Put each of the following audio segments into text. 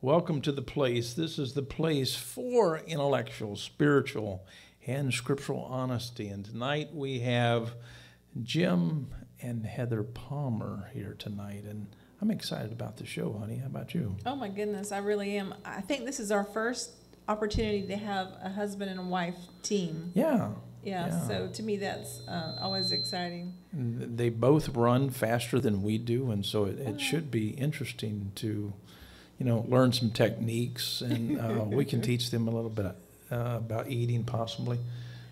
Welcome to the place. This is the place for intellectual, spiritual, and scriptural honesty. And tonight we have Jim and Heather Palmer here tonight. And I'm excited about the show, honey. How about you? Oh, my goodness. I really am. I think this is our first opportunity to have a husband and wife team. Yeah. Yeah. So to me, that's always exciting. They both run faster than we do. And so it should be interesting to learn some techniques, and we can teach them a little bit about eating possibly.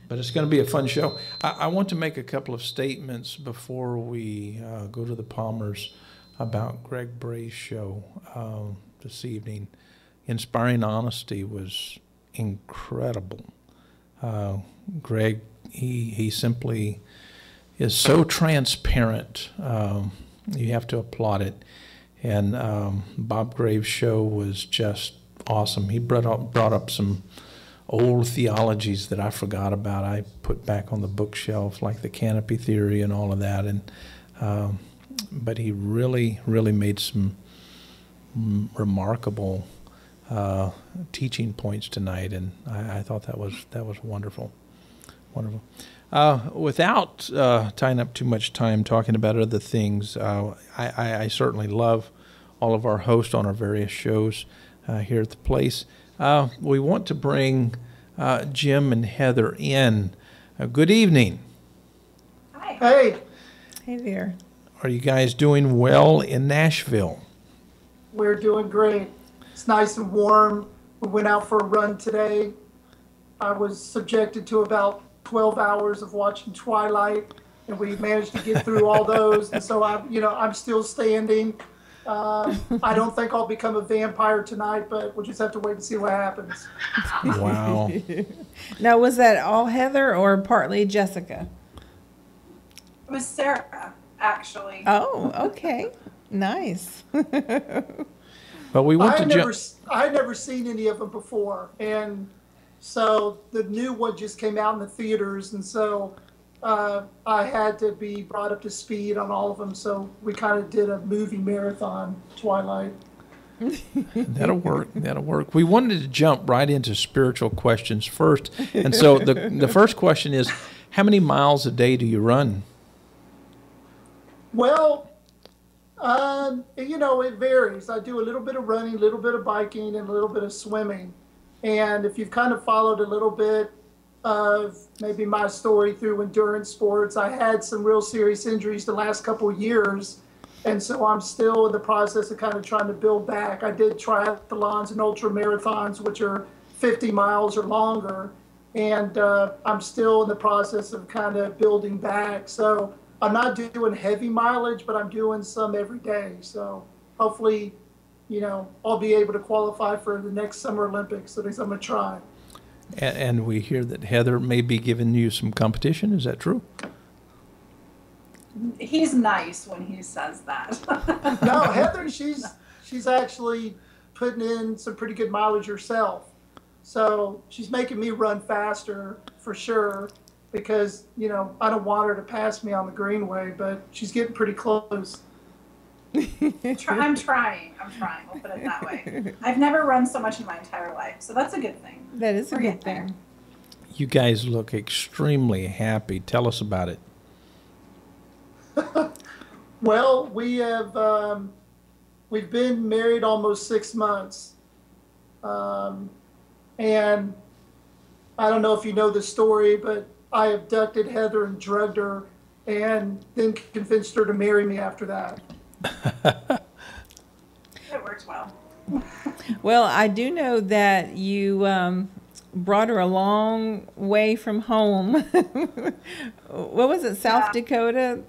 But it's going to be a fun show. I want to make a couple of statements before we go to the Palmers about Greg Bray's show this evening. Inspiring Honesty was incredible. Greg, he simply is so transparent. You have to applaud it. And Bob Graves' show was just awesome. He brought up some old theologies that I forgot about. I put back on the bookshelf, like the canopy theory and all of that. And but he really made some remarkable teaching points tonight, and I thought that was wonderful, wonderful. Without tying up too much time talking about other things, I certainly love all of our hosts on our various shows here at the place. We want to bring Jim and Heather in. Good evening. Hi. Hey, Hey there. Are you guys doing well in Nashville? we're doing great. It's nice and warm. We went out for a run today. I was subjected to about 12 hours of watching Twilight, and we managed to get through all those. And so I'm still standing. I don't think I'll become a vampire tonight, but we'll just have to wait and see what happens. Wow. Now, was that all Heather or partly Jessica? It was Sarah, actually. Oh, okay. Nice. But we want to I had never seen any of them before, and so the new one just came out in the theaters, and so I had to be brought up to speed on all of them. So we kind of did a movie marathon, Twilight. That'll work. That'll work. We wanted to jump right into spiritual questions first, and so the first question is, how many miles a day do you run? Well, it varies. I do a little bit of running, a little bit of biking, and a little bit of swimming. And if you've kind of followed a little bit of maybe my story through endurance sports, I had some real serious injuries the last couple of years. And so I'm still in the process of kind of trying to build back. I did triathlons and ultra marathons, which are 50 miles or longer. And I'm still in the process of kind of building back. So I'm not doing heavy mileage, but I'm doing some every day. So hopefully, I'll be able to qualify for the next Summer Olympics. At least I'm going to try. And we hear that Heather may be giving you some competition. Is that true? He's nice when he says that. No, Heather, she's actually putting in some pretty good mileage herself. So she's making me run faster for sure because, I don't want her to pass me on the greenway, but she's getting pretty close. I'm trying. We'll put it that way. I've never run so much in my entire life, so that's a good thing. That is a We're good getting there. thing. You guys look extremely happy. Tell us about it. Well, we've been married almost 6 months. And I don't know if you know the story, but I abducted Heather and drugged her and then convinced her to marry me after that. It works well. Well, I do know that you brought her a long way from home. What was it, South Dakota?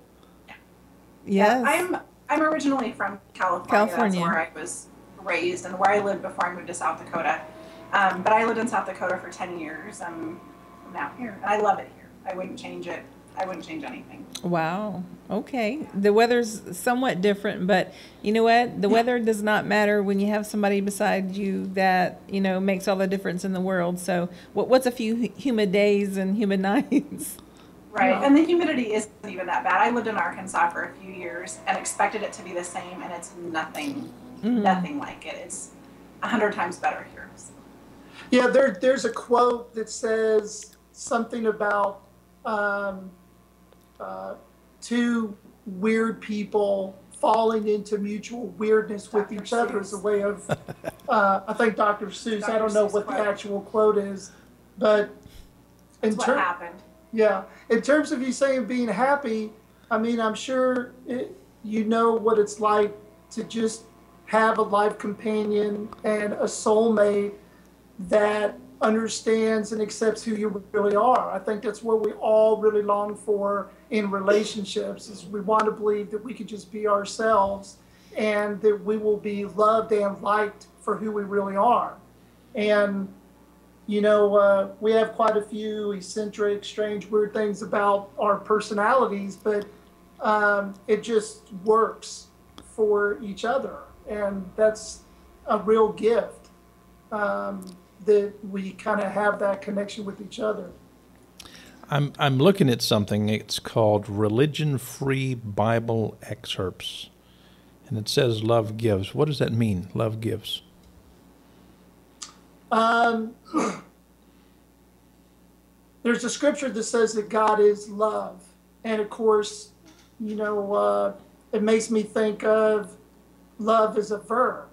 Yes. Yeah, I'm originally from California. That's where I was raised and where I lived before I moved to South Dakota. But I lived in South Dakota for 10 years. I'm now here, and I love it here. I wouldn't change it. I wouldn't change anything. Wow. Okay. The weather's somewhat different, but you know what? The weather does not matter when you have somebody beside you that, makes all the difference in the world. So what's a few humid days and humid nights? Right. And the humidity isn't even that bad. I lived in Arkansas for a few years and expected it to be the same, and it's nothing like it. 100 times better here. So. Yeah, there's a quote that says something about two weird people falling into mutual weirdness with each other as a way of, I think Dr. Seuss, I don't know what the actual quote is, but that's what happened. Yeah, in terms of you saying being happy, I mean, I'm sure you know what it's like to just have a life companion and a soulmate that understands and accepts who you really are. I think that's what we all really long for in relationships, is we want to believe that we could just be ourselves and that we will be loved and liked for who we really are. And, you know, we have quite a few eccentric, strange, weird things about our personalities, but it just works for each other. And that's a real gift. That we kind of have that connection with each other. I'm looking at something. It's called Religion Free Bible Excerpts, and it says love gives. What does that mean? Love gives. There's a scripture that says that God is love, and of course, you know, it makes me think of love as a verb.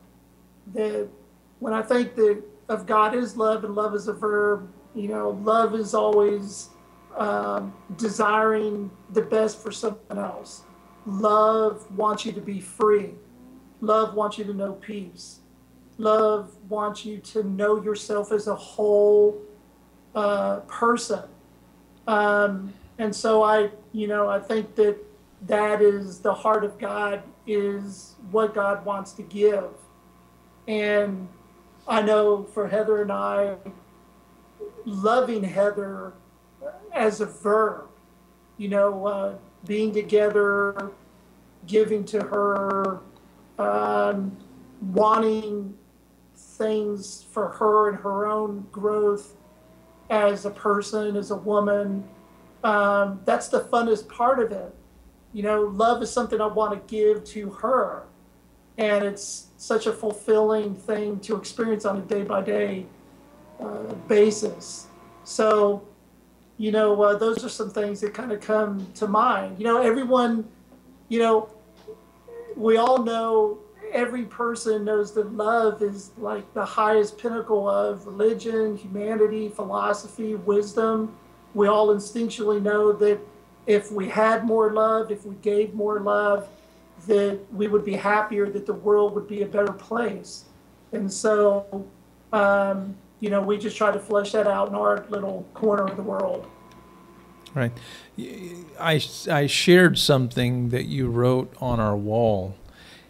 That when I think that of God is love and love is a verb, you know, love is always desiring the best for someone else. Love wants you to be free. Love wants you to know peace. Love wants you to know yourself as a whole person. And so I think that that is the heart of God, is what God wants to give. And I know for Heather and I, loving Heather as a verb, you know, being together, giving to her, wanting things for her and her own growth as a person, as a woman, that's the funnest part of it. You know, love is something I want to give to her. And it's such a fulfilling thing to experience on a day-by-day basis. So, you know, those are some things that kind of come to mind. You know, everyone, you know, we all know, every person knows that love is like the highest pinnacle of religion, humanity, philosophy, wisdom. We all instinctually know that if we had more love, if we gave more love, that we would be happier, that the world would be a better place. And so, you know, we just try to flesh that out in our little corner of the world. Right. I shared something that you wrote on our wall,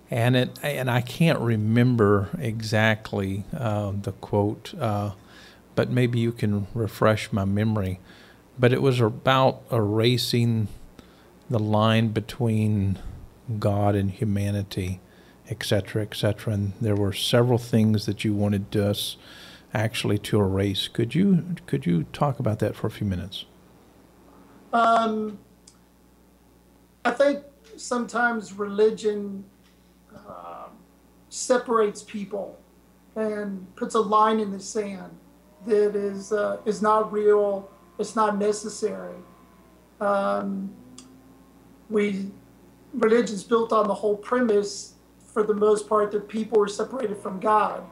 and I can't remember exactly the quote, but maybe you can refresh my memory. But it was about erasing the line between God and humanity, etc., etc. And there were several things that you wanted us actually to erase. Could you talk about that for a few minutes? I think sometimes religion separates people and puts a line in the sand that is not real. It's not necessary. Religion's built on the whole premise, for the most part, that people are separated from God.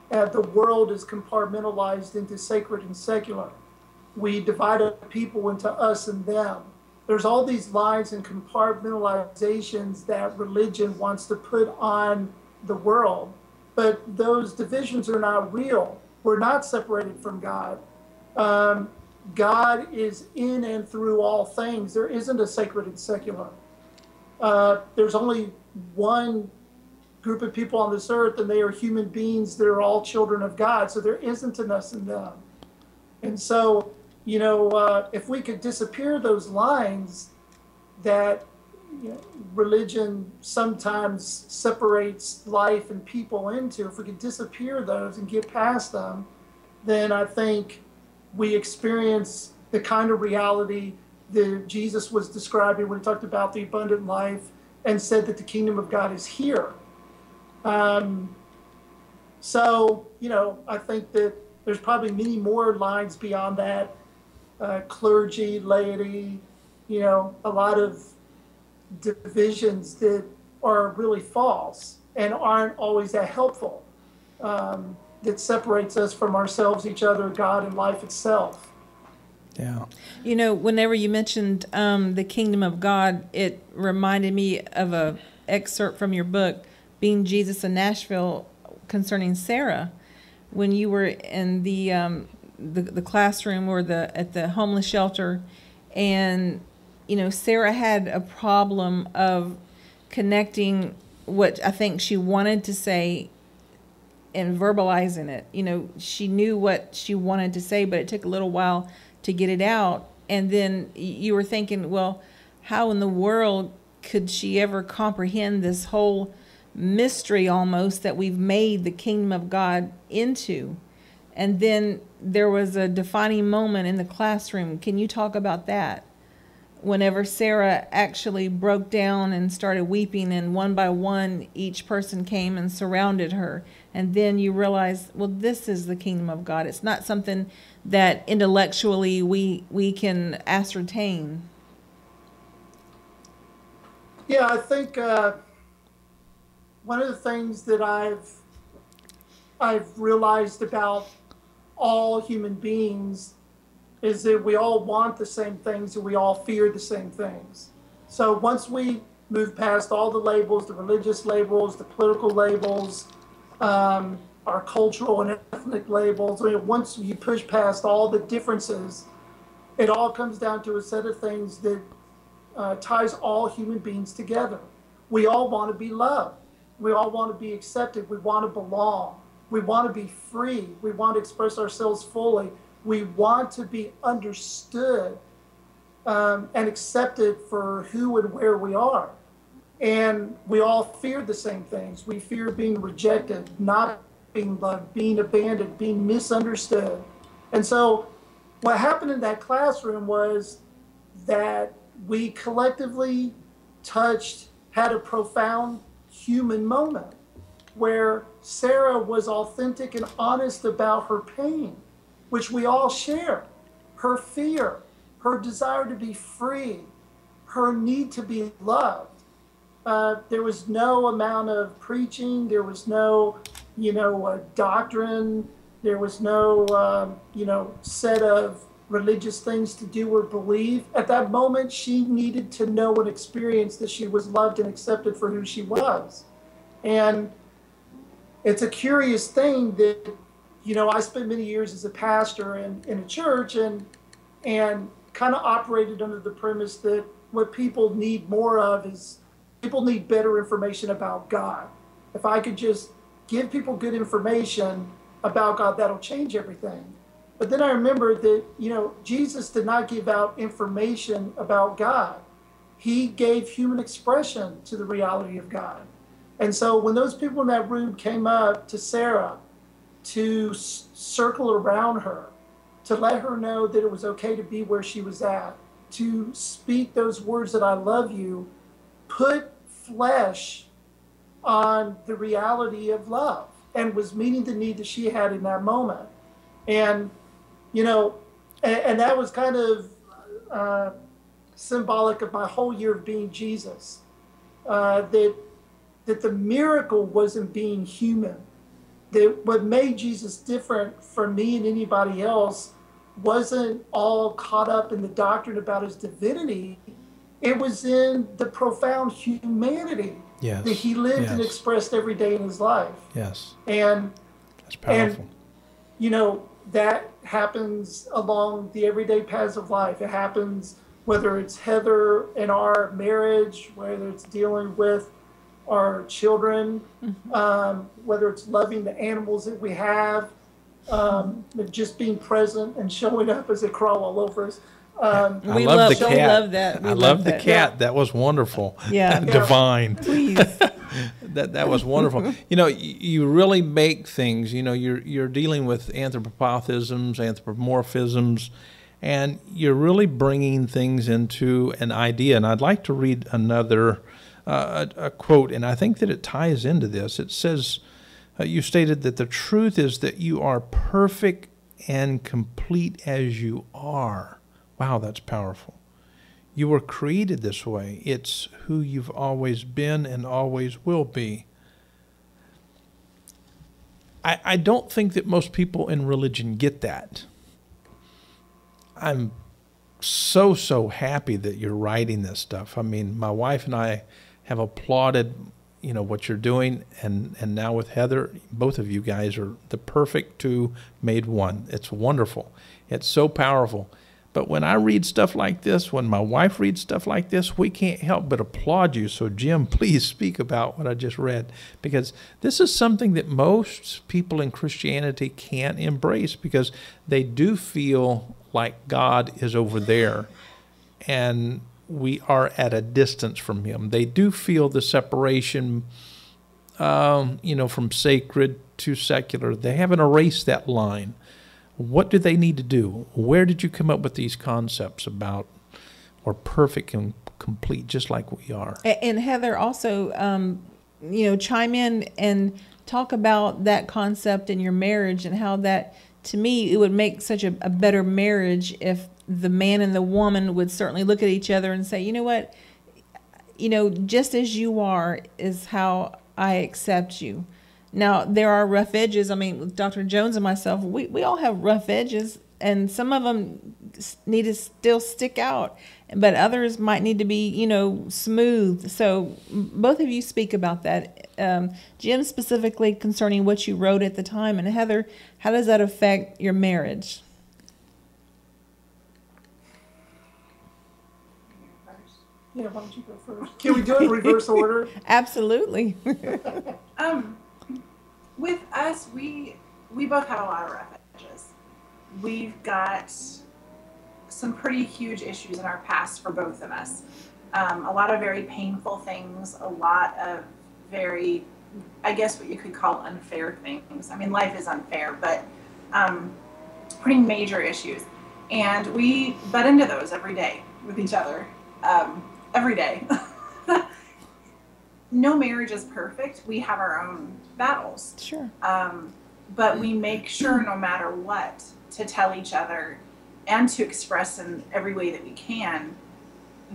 The world is compartmentalized into sacred and secular. We divide up people into us and them. There's all these lines and compartmentalizations that religion wants to put on the world, but those divisions are not real. We're not separated from God. God is in and through all things. There isn't a sacred and secular. There's only one group of people on this earth, and they are human beings that are all children of God. So there isn't an us and them. And so, you know, if we could disappear those lines that, you know, religion sometimes separates life and people into, if we could disappear those and get past them, then I think we experience the kind of reality that Jesus was describing when he talked about the abundant life and said that the kingdom of God is here. So, I think that there's probably many more lines beyond that. Clergy, laity, a lot of divisions that are really false and aren't always that helpful. That separates us from ourselves, each other, God, and life itself. Yeah. Whenever you mentioned the kingdom of God, it reminded me of a excerpt from your book, Being Jesus in Nashville, concerning Sarah. When you were in the classroom or at the homeless shelter, and Sarah had a problem of connecting what I think she wanted to say and verbalizing it. She knew what she wanted to say, but it took a little while to get it out. And then you were thinking, well, how in the world could she ever comprehend this whole mystery almost that we've made the kingdom of God into? And then there was a defining moment in the classroom. Can you talk about that? Whenever Sarah actually broke down and started weeping, and one by one, each person came and surrounded her. And then you realize, well, this is the kingdom of God. It's not something that intellectually we can ascertain. Yeah, I think one of the things that I've realized about all human beings is that we all want the same things and we all fear the same things. So once we move past all the labels, the religious labels, the political labels, our cultural and ethnic labels, once you push past all the differences, it all comes down to a set of things that ties all human beings together. We all want to be loved. We all want to be accepted. We want to belong. We want to be free. We want to express ourselves fully. We want to be understood and accepted for who and where we are. And we all fear the same things. We fear being rejected, not being loved, being abandoned, being misunderstood. And so what happened in that classroom was that we collectively had a profound human moment where Sarah was authentic and honest about her pain, which we all share, her fear, her desire to be free, her need to be loved. There was no amount of preaching. There was no, doctrine. There was no, set of religious things to do or believe. At that moment, she needed to know and experience that she was loved and accepted for who she was. And it's a curious thing that, I spent many years as a pastor in a church and kind of operated under the premise that what people need more of is people need better information about God. If I could just give people good information about God, that'll change everything. But then I remember that, Jesus did not give out information about God. He gave human expression to the reality of God. And so when those people in that room came up to Sarah to circle around her, to let her know that it was okay to be where she was at, to speak those words that I love you, put flesh on the reality of love and was meeting the need that she had in that moment. And, and that was kind of symbolic of my whole year of being Jesus, that the miracle wasn't being human. That what made Jesus different from me and anybody else wasn't all caught up in the doctrine about his divinity. It was in the profound humanity that he lived and expressed every day in his life. Yes. And that's powerful. And, that happens along the everyday paths of life. It happens whether it's Heather in our marriage, whether it's dealing with our children, whether it's loving the animals that we have, just being present and showing up as they crawl all over us. We love the cat. We love that. I love the cat. Yeah. That was wonderful. Yeah. Divine. Please. That was wonderful. You really make things. You're dealing with anthropomorphisms, and you're really bringing things into an idea. And I'd like to read another a quote, and I think that it ties into this. It says, You stated that the truth is that you are perfect and complete as you are. Wow, that's powerful. You were created this way. It's who you've always been and always will be. I don't think that most people in religion get that. I'm so happy that you're writing this stuff. I mean, my wife and I have applauded, what you're doing, and now with Heather, both of you guys are the perfect two made one. It's wonderful. It's so powerful. But when I read stuff like this, when my wife reads stuff like this, we can't help but applaud you. So, Jim, please speak about what I just read, because this is something that most people in Christianity can't embrace, because they do feel like God is over there and we are at a distance from him. They do feel the separation, from sacred to secular. They haven't erased that line. What do they need to do? Where did you come up with these concepts about we're perfect and complete just like we are? And Heather, also, chime in and talk about that concept in your marriage, and how that, to me, it would make such a better marriage if the man and the woman would certainly look at each other and say, you know what, just as you are is how I accept you. Now, there are rough edges. I mean, with Dr. Jones and myself, we all have rough edges, and some of them need to still stick out, but others might need to be, smooth. So both of you speak about that. Jim, specifically concerning what you wrote at the time, and Heather, how does that affect your marriage? Yeah, why don't you go first? Can we do it in reverse order? Absolutely. With us, we both have a lot of rough edges. We've got some pretty huge issues in our past for both of us. A lot of very painful things, a lot of very, I guess what you could call unfair things. I mean, life is unfair, but pretty major issues. And we butt into those every day with each other, every day. No marriage is perfect. We have our own battles. Sure. But we make sure, no matter what, to tell each other and to express in every way that we can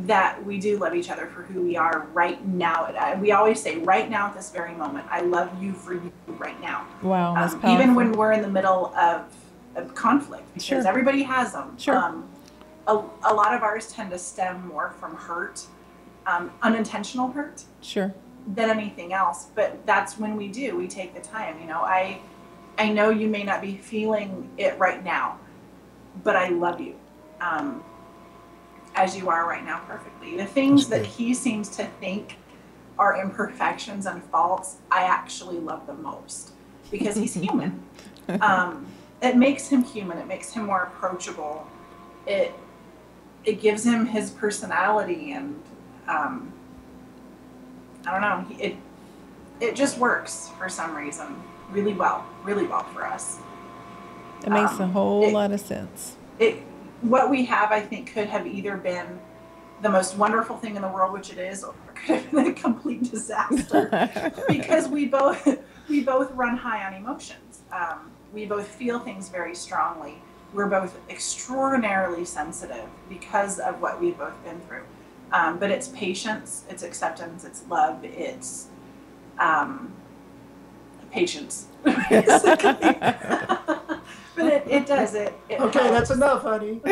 that we do love each other for who we are right now. We always say, right now at this very moment, I love you for you right now. Wow, that's powerful. Even when we're in the middle of conflict, because sure. Everybody has them. Sure. A lot of ours tend to stem more from hurt, unintentional hurt. Sure. Than anything else, but that's when we take the time. I know you may not be feeling it right now, but I love you as you are right now, perfectly. The things that he seems to think are imperfections and faults, I actually love the most, because he's human. It makes him human. It makes him more approachable. It gives him his personality, and I don't know. It just works for some reason really well for us. It makes a whole lot of sense. What we have, I think, could have either been the most wonderful thing in the world, which it is, or could have been a complete disaster, because we both run high on emotions. We both feel things very strongly. We're both extraordinarily sensitive because of what we've both been through. But it's patience, it's acceptance, it's love, it's patience. But it does. It Okay, helps. that's enough, honey.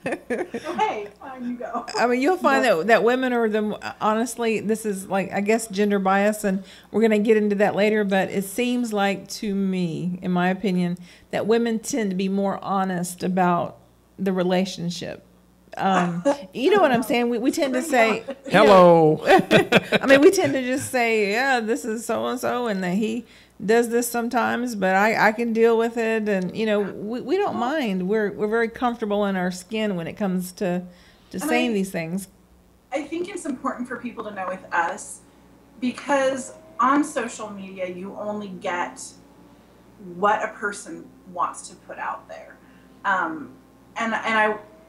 Okay, fine, you go. I mean, you'll find that women are honestly, this is like, I guess, gender bias, and we're going to get into that later, but it seems like, to me, in my opinion, that women tend to be more honest about the relationship. You know what I'm saying? We tend to say, hello. I mean, we tend to just say, yeah, this is so-and-so, and that he does this sometimes, but I can deal with it. And, we don't mind. We're very comfortable in our skin when it comes to saying these things. I think it's important for people to know with us, because on social media, you only get what a person wants to put out there. And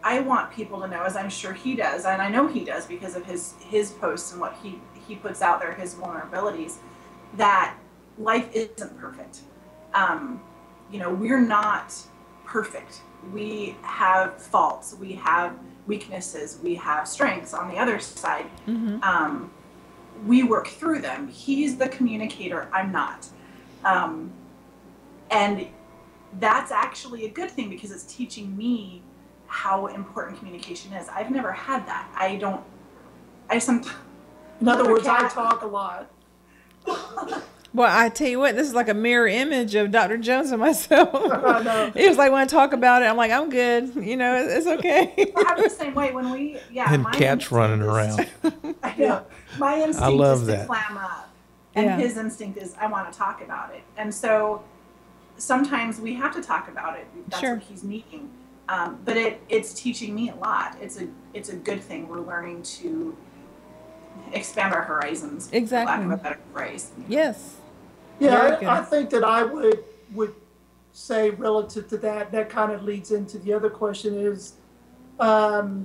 I want people to know, as I'm sure he does, and I know he does because of his posts and what he puts out there, his vulnerabilities, that life isn't perfect. You know, we're not perfect. We have faults, we have weaknesses, we have strengths on the other side. We work through them. He's the communicator, I'm not. And that's actually a good thing because it's teaching me how important communication is. I've never had that. In other words, I talk a lot. Well, I tell you what, this is like a mirror image of Dr. Jones and myself. I know. It was like when I talk about it, I'm like, I'm good. You know, it's okay. I'm the same way when we, And cats running around. I know. My instinct I love is that. to clam up. And his instinct is, I want to talk about it. And so sometimes we have to talk about it. That's Sure. what he's needing. But it's teaching me a lot. It's a good thing. We're learning to expand our horizons. Exactly. For lack of a better phrase. Yes. Yeah, Very I good. think that I would say relative to that, that kind of leads into the other question is, the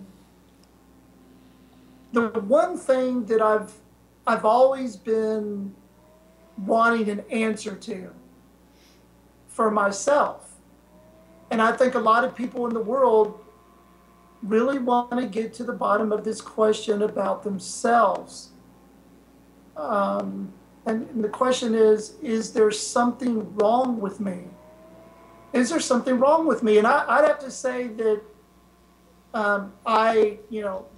one thing that I've always been wanting an answer to for myself, and I think a lot of people in the world really want to get to the bottom of this question about themselves. And the question is there something wrong with me? Is there something wrong with me? And I'd have to say that I,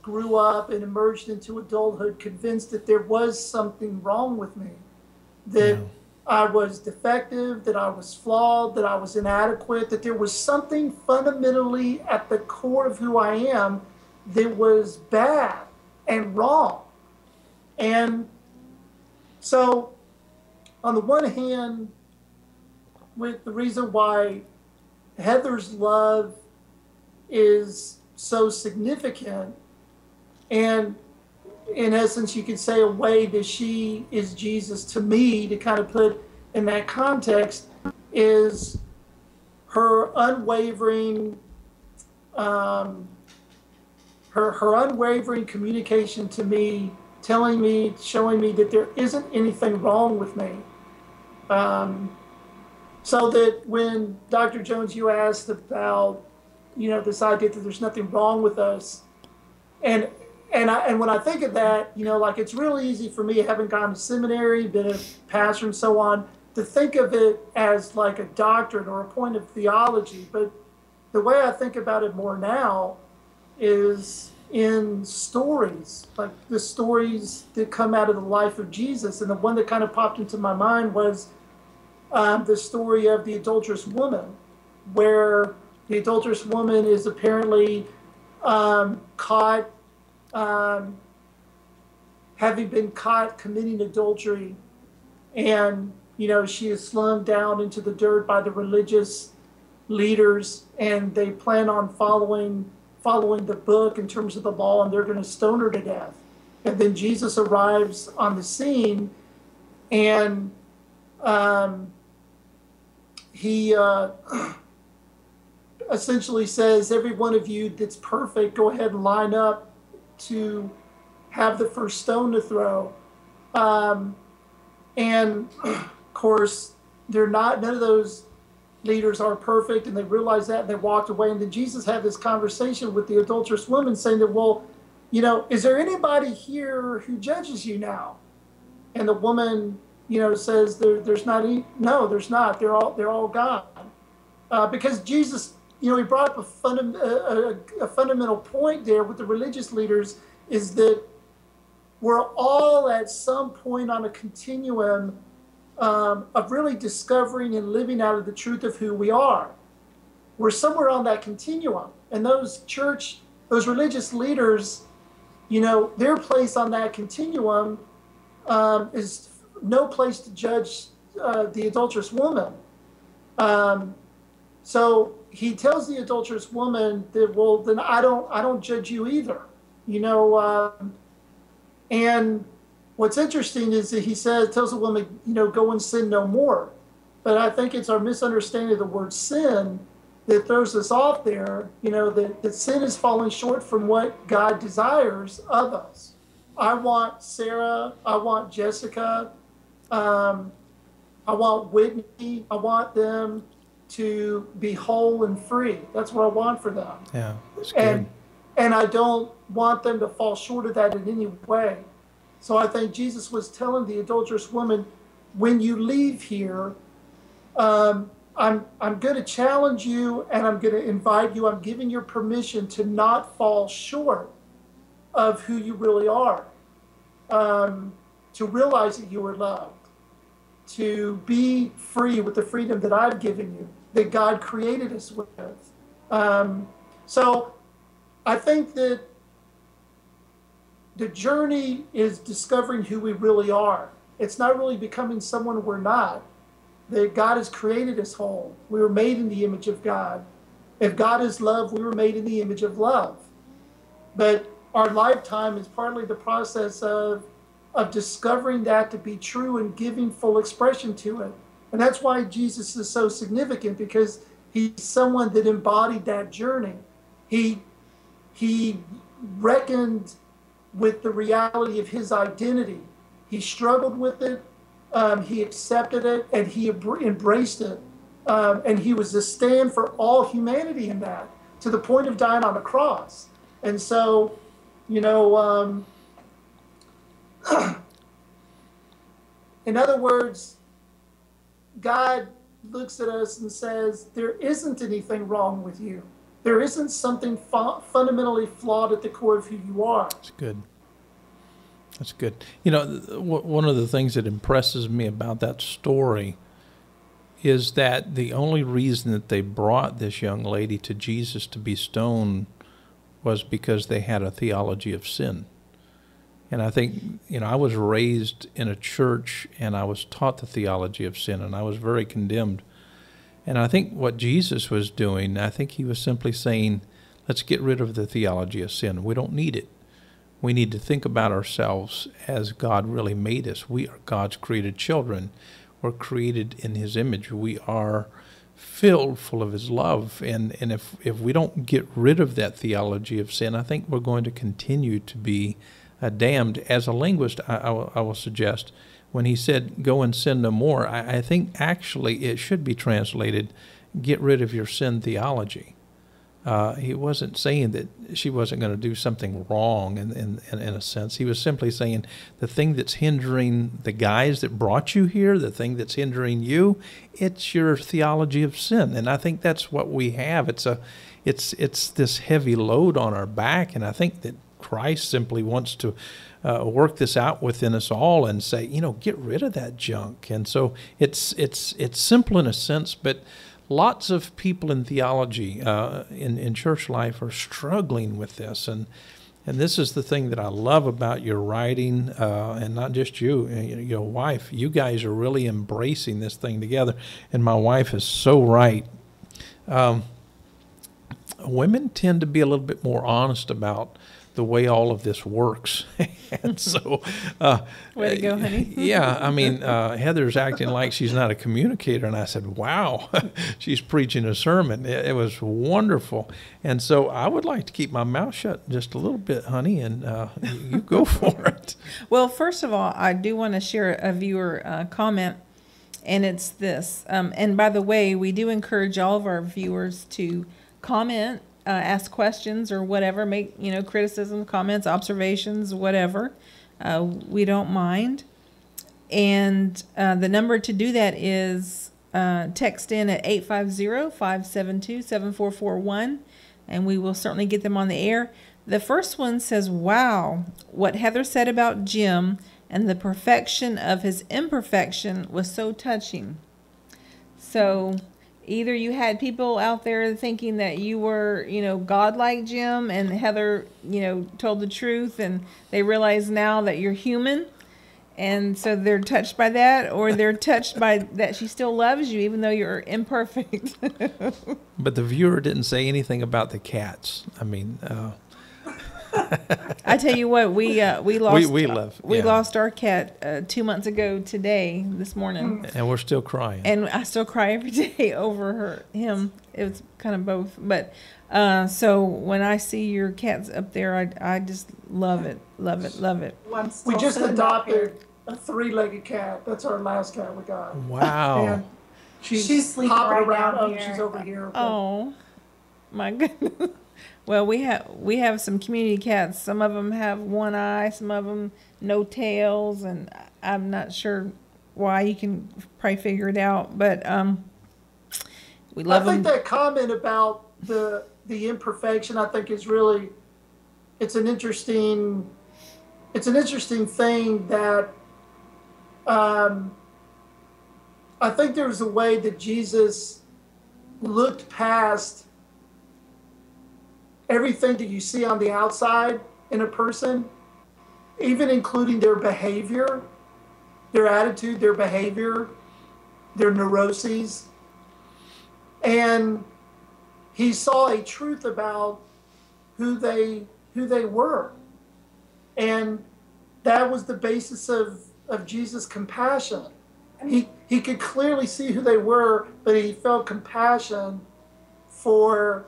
grew up and emerged into adulthood convinced that there was something wrong with me, that I was defective, that I was flawed, that I was inadequate, that there was something fundamentally at the core of who I am that was bad and wrong. And so, on the one hand, with the reason why Heather's love is so significant, and in essence, you could say a way that she is Jesus to me, to kind of put in that context, is her unwavering, her unwavering communication to me, telling me, showing me that there isn't anything wrong with me. So that when Dr. Jones, you asked about, this idea that there's nothing wrong with us, and when I think of that, like it's really easy for me, having gone to seminary, been a pastor and so on, to think of it as like a doctrine or a point of theology. But the way I think about it more now is in stories, like the stories that come out of the life of Jesus. And the one that kind of popped into my mind was the story of the adulterous woman, where the adulterous woman is apparently caught, having been caught committing adultery, and she is slung down into the dirt by the religious leaders, and they plan on following the book in terms of the law, and they're going to stone her to death. And then Jesus arrives on the scene, and he essentially says, every one of you that's perfect, go ahead and line up to have the first stone to throw. And of course, none of those leaders are perfect, and they realized that, and they walked away. And then Jesus had this conversation with the adulterous woman, saying that, well, is there anybody here who judges you now? And the woman, says there's not any. No, there's not. They're all gone. Because Jesus, he brought up a fundamental point there with the religious leaders, is that we're all at some point on a continuum of really discovering and living out of the truth of who we are. We're somewhere on that continuum. And those religious leaders, their place on that continuum is no place to judge the adulterous woman. So he tells the adulterous woman that, well, then I don't judge you either. And what's interesting is that he tells the woman, go and sin no more. But I think it's our misunderstanding of the word sin that throws us off there, that sin is falling short from what God desires of us. I want Sarah, I want Jessica, I want Whitney. I want them to be whole and free. That's what I want for them. Yeah, that's good. And I don't want them to fall short of that in any way. So I think Jesus was telling the adulterous woman, when you leave here, I'm going to challenge you, and I'm going to invite you. I'm giving you permission to not fall short of who you really are, to realize that you are loved, to be free with the freedom that I've given you, that God created us with. So I think that the journey is discovering who we really are. It's not really becoming someone we're not. That God has created us whole. We were made in the image of God. If God is love, we were made in the image of love. But our lifetime is partly the process of discovering that to be true and giving full expression to it. And that's why Jesus is so significant, because he's someone that embodied that journey. He reckoned with the reality of his identity. He struggled with it, he accepted it, and he embraced it. And he was a stand for all humanity in that, to the point of dying on the cross. And so, in other words, God looks at us and says, there isn't anything wrong with you. There isn't something fundamentally flawed at the core of who you are. That's good. That's good. One of the things that impresses me about that story is that the only reason that they brought this young lady to Jesus to be stoned was because they had a theology of sin. And I think, I was raised in a church and I was taught the theology of sin, and I was very condemned. And I think what Jesus was doing, I think he was simply saying, let's get rid of the theology of sin. We don't need it. We need to think about ourselves as God really made us. We are God's created children. We're created in his image. We are filled full of his love. And if we don't get rid of that theology of sin, I think we're going to continue to be damned. As a linguist, I will suggest, when he said, go and sin no more, I think actually it should be translated, get rid of your sin theology. He wasn't saying that she wasn't going to do something wrong in a sense. He was simply saying the thing that's hindering the guys that brought you here, the thing that's hindering you, it's your theology of sin. And I think that's what we have. It's this heavy load on our back, and I think that Christ simply wants to work this out within us all and say, get rid of that junk. And so it's simple in a sense, but lots of people in theology, in church life, are struggling with this. And this is the thing that I love about your writing, and not just you, your wife. You guys are really embracing this thing together. And my wife is so right. Women tend to be a little bit more honest about the way all of this works. And so way to go, honey. Yeah, Heather's acting like she's not a communicator, and I said, wow, she's preaching a sermon. It was wonderful. And so I would like to keep my mouth shut just a little bit, honey, and you go for it. Well, first of all, I do want to share a viewer comment, and it's this. And by the way, we do encourage all of our viewers to comment, ask questions or whatever, make, criticism, comments, observations, whatever. We don't mind. And the number to do that is text in at 850-572-7441, and we will certainly get them on the air. The first one says, wow, what Heather said about Jim and the perfection of his imperfection was so touching. So either you had people out there thinking that you were, God-like Jim, and Heather, told the truth, and they realize now that you're human, and so they're touched by that, or they're touched by that she still loves you even though you're imperfect. But the viewer didn't say anything about the cats. I tell you what, we lost our cat 2 months ago today, this morning, and we're still crying. And I still cry every day over him. It was kind of both, but so when I see your cats up there, I just love it. We just adopted a three-legged cat. That's our last cat we got. Wow. And She's sleeping hopping right around. down Oh, here. she's over here. Oh, my goodness. Well, we have some community cats. Some of them have one eye, some of them no tails, and I'm not sure why. You can probably figure it out, but we love I think them. that comment about the imperfection, I think, is really, it's an interesting thing that I think there's a way that Jesus looked past everything that you see on the outside in a person, even including their behavior, their attitude, their behavior, their neuroses. And he saw a truth about who they were. And that was the basis of Jesus' compassion. He could clearly see who they were, but he felt compassion for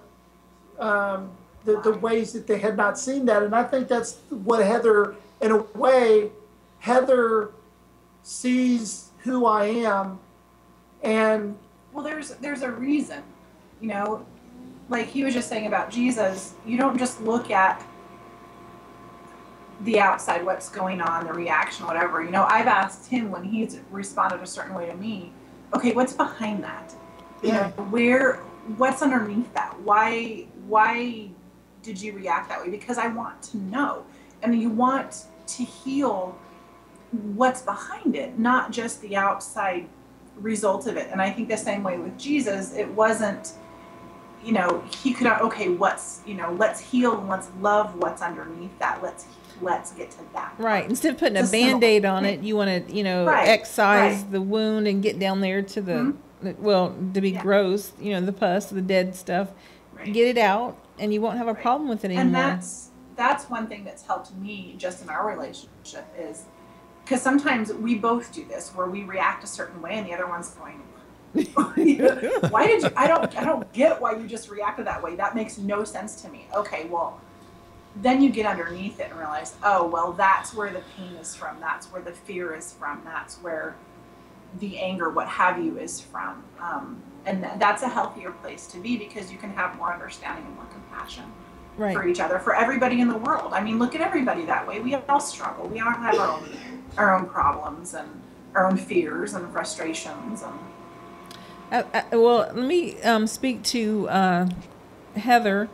the ways that they had not seen that. And I think that's what Heather, in a way, Heather sees who I am. And well, there's a reason, you know, like he was just saying about Jesus, you don't just look at the outside, what's going on, the reaction, whatever. You know, I've asked him when he's responded a certain way to me, okay, what's behind that? You know, what's underneath that? Why did you react that way? Because I want to know. And you want to heal what's behind it, not just the outside result of it. And I think the same way with Jesus, it wasn't, you know, he could, okay, let's heal and let's love what's underneath that. Let's get to that. Right. Instead of putting a Band-Aid on it, you want to, excise the wound and get down there to the, to be gross, the pus, the dead stuff, get it out, and you won't have a problem with it anymore. And that's one thing that's helped me just in our relationship is, because sometimes we both do this where we react a certain way and the other one's going, why did you, I don't get why you just reacted that way. That makes no sense to me. Okay, well, then you get underneath it and realize, oh, well, that's where the pain is from. That's where the fear is from. That's where the anger, what have you, is from. And that's a healthier place to be because you can have more understanding and more compassion for each other, for everybody in the world. I mean, look at everybody that way. We all struggle. We all have our own problems and our own fears and frustrations. Well, let me speak to Heather.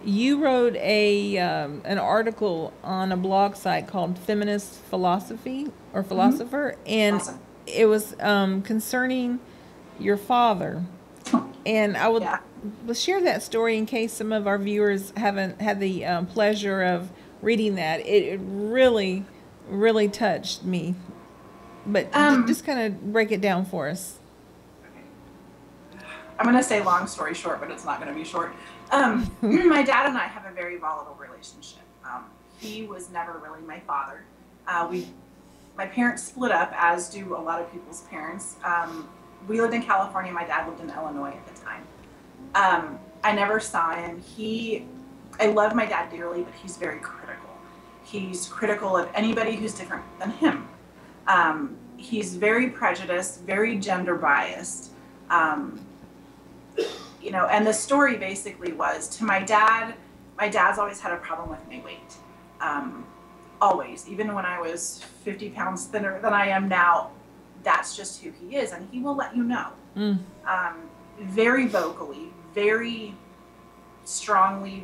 You wrote an article on a blog site called Feminist Philosophy or Philosopher, and it was concerning your father. And I would let's share that story in case some of our viewers haven't had the pleasure of reading that. It really, really touched me. But just kind of break it down for us. I'm going to say long story short, but it's not going to be short. My dad and I have a very volatile relationship. He was never really my father. My parents split up, as do a lot of people's parents. We lived in California. My dad lived in Illinois at the time. I never saw him. I love my dad dearly, but he's very critical. He's critical of anybody who's different than him. He's very prejudiced, very gender biased. And the story basically was, to my dad's always had a problem with my weight. Always. Even when I was 50 pounds thinner than I am now, that's just who he is, and he will let you know. Very vocally, very strongly,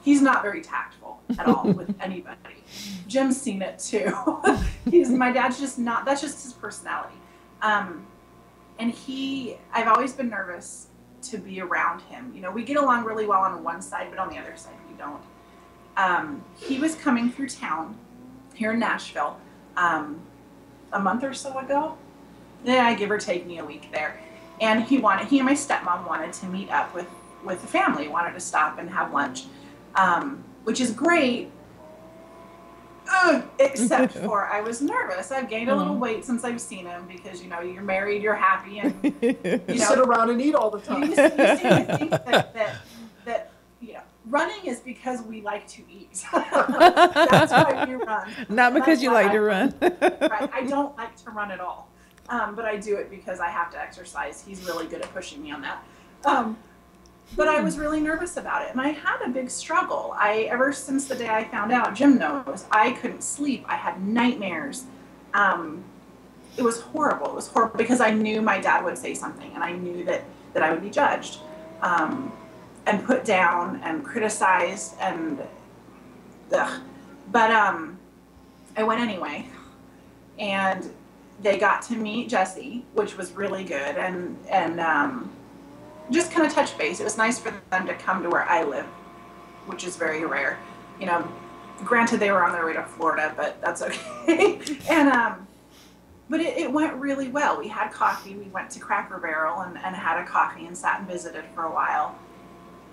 he's not very tactful at all with anybody. Jim's seen it too. My dad's just not, that's just his personality. And I've always been nervous to be around him. We get along really well on one side, but on the other side we don't. He was coming through town here in Nashville a month or so ago. Yeah, give or take me a week there. And he and my stepmom wanted to meet up with the family, wanted to stop and have lunch, which is great. Except for I was nervous. I've gained a little weight since I've seen him because, you're married, you're happy, and you sit around and eat all the time. You seem to think that running is because we like to eat. That's why we run. Not because you like to run. Right. I don't like to run at all. But I do it because I have to exercise. He's really good at pushing me on that. But I was really nervous about it, and I had a big struggle. Ever since the day I found out, Jim knows, I couldn't sleep. I had nightmares. It was horrible. It was horrible because I knew my dad would say something, and I knew that I would be judged, and put down and criticized, and ugh. But I went anyway, and they got to meet Jesse, which was really good, and just kind of touch base. It was nice for them to come to where I live, which is very rare. You know, granted they were on their way to Florida, but that's okay. And but it went really well. We had coffee. We went to Cracker Barrel and had a coffee and sat and visited for a while.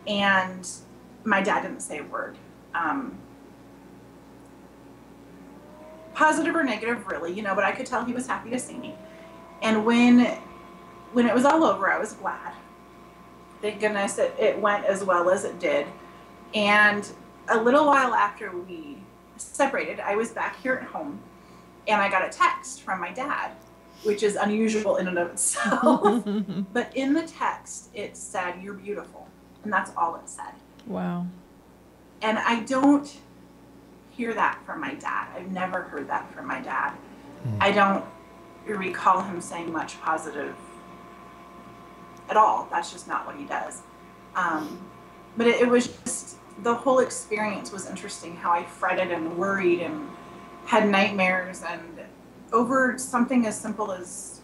And my dad didn't say a word. Positive or negative, really, you know, but I could tell he was happy to see me. And when it was all over, I was glad. Thank goodness it went as well as it did. And a little while after we separated, I was back here at home, and I got a text from my dad, which is unusual in and of itself. But in the text, it said, "You're beautiful." And that's all it said. Wow. And I don't hear that from my dad. I've never heard that from my dad. I don't recall him saying much positive at all. That's just not what he does. But it was just, the whole experience was interesting, how I fretted and worried and had nightmares, and over something as simple as,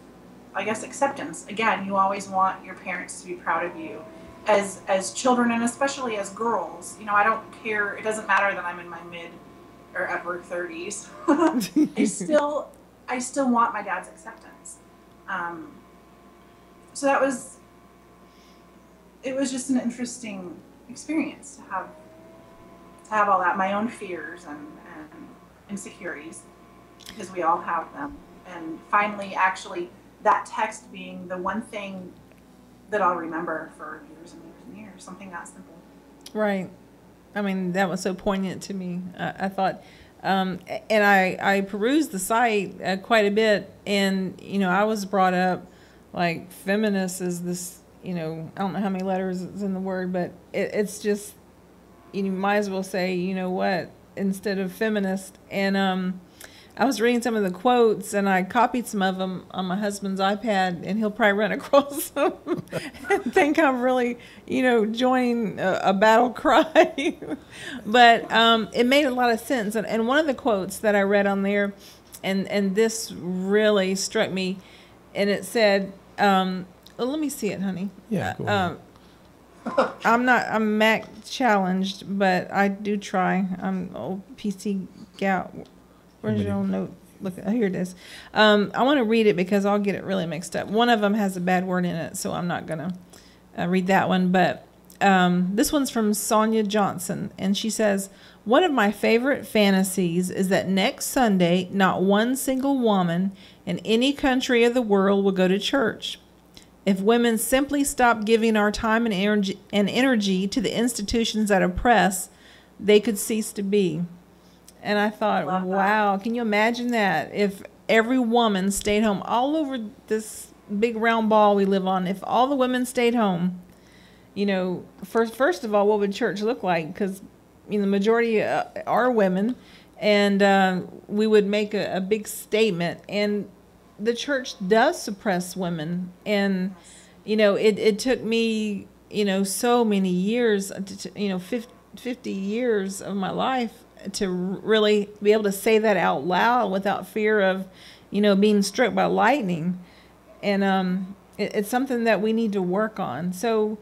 I guess, acceptance. Again, you always want your parents to be proud of you. As children, and especially as girls, you know, I don't care. It doesn't matter that I'm in my mid or upper 30s. I still want my dad's acceptance. So it was just an interesting experience to have all that, my own fears and insecurities, because we all have them. And finally, actually, that text being the one thing that I'll remember for years and years and years, something that simple. Right. I mean, that was so poignant to me. I thought, and I perused the site quite a bit, and, you know, I was brought up like feminist is this, you know, I don't know how many letters is in the word, but it's just, you might as well say, you know what, instead of feminist. And I was reading some of the quotes, and I copied some of them on my husband's iPad, and he'll probably run across them and think I'm really, you know, joining a battle cry. But it made a lot of sense. And one of the quotes that I read on there, and this really struck me, and it said, well, let me see it, honey. Yeah, go ahead. I'm Mac challenged, but I do try. I'm old PC gal. Where's your old note? Look, here it is. I want to read it because I'll get it really mixed up. One of them has a bad word in it, so I'm not going to read that one. But this one's from Sonia Johnson, and she says, "One of my favorite fantasies is that next Sunday, not one single woman in any country of the world will go to church. If women simply stop giving our time and energy to the institutions that oppress, they could cease to be." And I thought, wow, can you imagine that? If every woman stayed home all over this big round ball we live on, if all the women stayed home, you know, first of all, what would church look like? Because, you know, the majority are women, and we would make a big statement. And the church does suppress women. And, you know, it took me, you know, so many years, you know, 50 years of my life to really be able to say that out loud without fear of, you know, being struck by lightning. And it's something that we need to work on. So,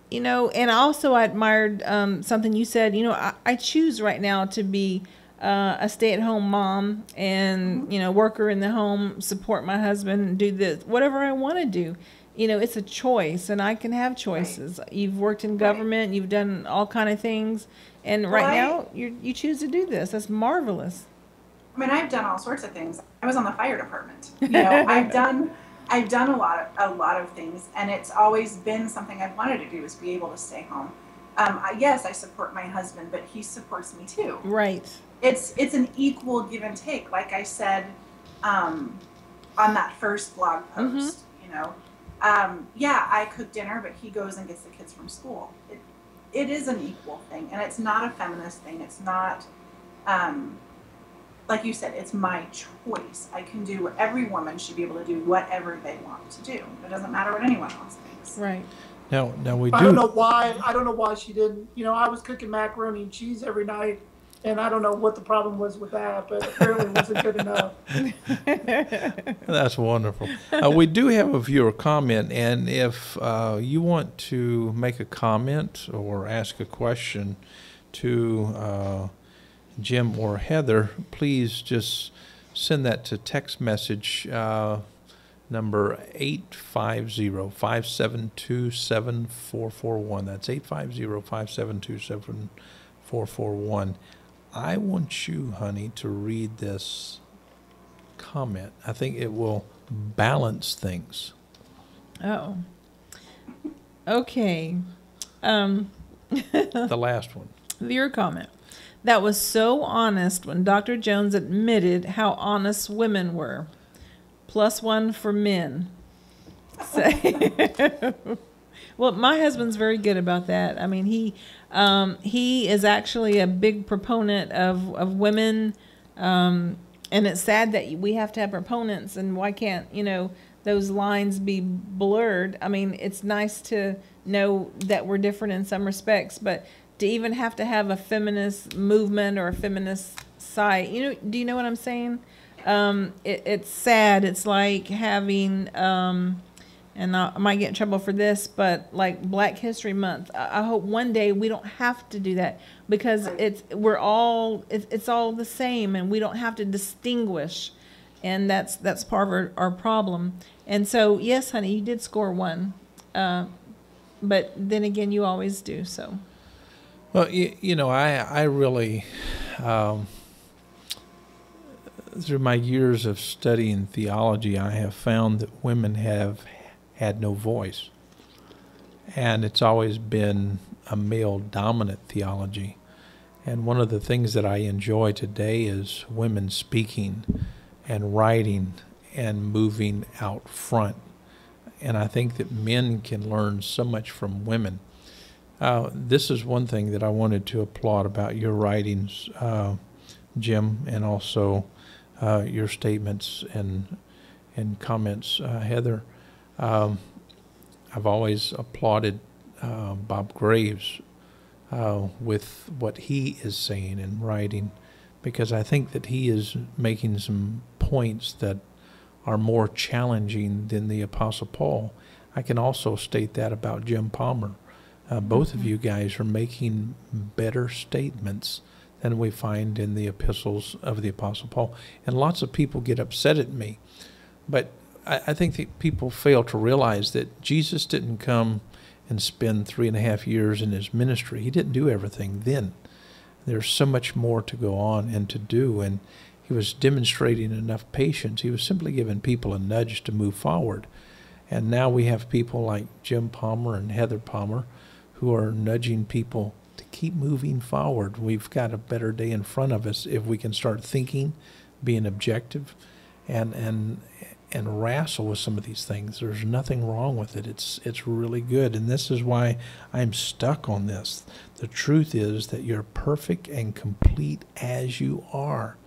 you know, and also I admired something you said. You know, I choose right now to be a stay-at-home mom and, you know, worker in the home, support my husband, do this, whatever I want to do. You know, it's a choice, and I can have choices. Right. You've worked in government, you've done all kind of things, and now you choose to do this. That's marvelous. I mean, I've done all sorts of things. I was on the fire department. You know, I've done a lot of things, and it's always been something I've wanted to do, is be able to stay home. Yes, I support my husband, but he supports me too. Right. It's an equal give and take. Like I said, on that first blog post, you know, yeah, I cook dinner, but he goes and gets the kids from school. It is an equal thing, and it's not a feminist thing. It's not, like you said, it's my choice. I can do what every woman should be able to do, whatever they want to do. It doesn't matter what anyone else thinks. Right. Now we do. I don't know why. I don't know why she didn't. You know, I was cooking macaroni and cheese every night, and I don't know what the problem was with that, but apparently it wasn't good enough. That's wonderful. We do have a viewer comment, and if you want to make a comment or ask a question to Jim or Heather, please just send that to text message number 850-572-7441. That's 850-572-7441. I want you, honey, to read this comment. I think it will balance things. Oh. Okay. The last one. Your comment. That was so honest when Dr. Jones admitted how honest women were. +1 for men. Well, my husband's very good about that. I mean, he is actually a big proponent of women, and it's sad that we have to have proponents, and why can't, you know, those lines be blurred? I mean, it's nice to know that we're different in some respects, but to even have to have a feminist movement or a feminist site, you know, do you know what I'm saying? It's sad. It's like having, and I might get in trouble for this, but like Black History Month. I hope one day we don't have to do that, because it's all the same, and we don't have to distinguish, and that's part of our problem. And so, yes, honey, you did score 1, but then again, you always do. So, well, you know, I really. Through my years of studying theology, I have found that women have had no voice. And it's always been a male-dominant theology. And one of the things that I enjoy today is women speaking and writing and moving out front. And I think that men can learn so much from women. This is one thing that I wanted to applaud about your writings, Jim, and also your statements and comments, Heather. I've always applauded Bob Graves with what he is saying and writing, because I think that he is making some points that are more challenging than the Apostle Paul. I can also state that about Jim Palmer. Both of you guys are making better statements than we find in the epistles of the Apostle Paul. And lots of people get upset at me. But I think that people fail to realize that Jesus didn't come and spend 3.5 years in his ministry. He didn't do everything then. There's so much more to go on and to do. And he was demonstrating enough patience. He was simply giving people a nudge to move forward. And now we have people like Jim Palmer and Heather Palmer who are nudging people to keep moving forward. We've got a better day in front of us if we can start thinking, being objective, and wrestle with some of these things. There's nothing wrong with it. It's really good. And this is why I'm stuck on this. The truth is that you're perfect and complete as you are.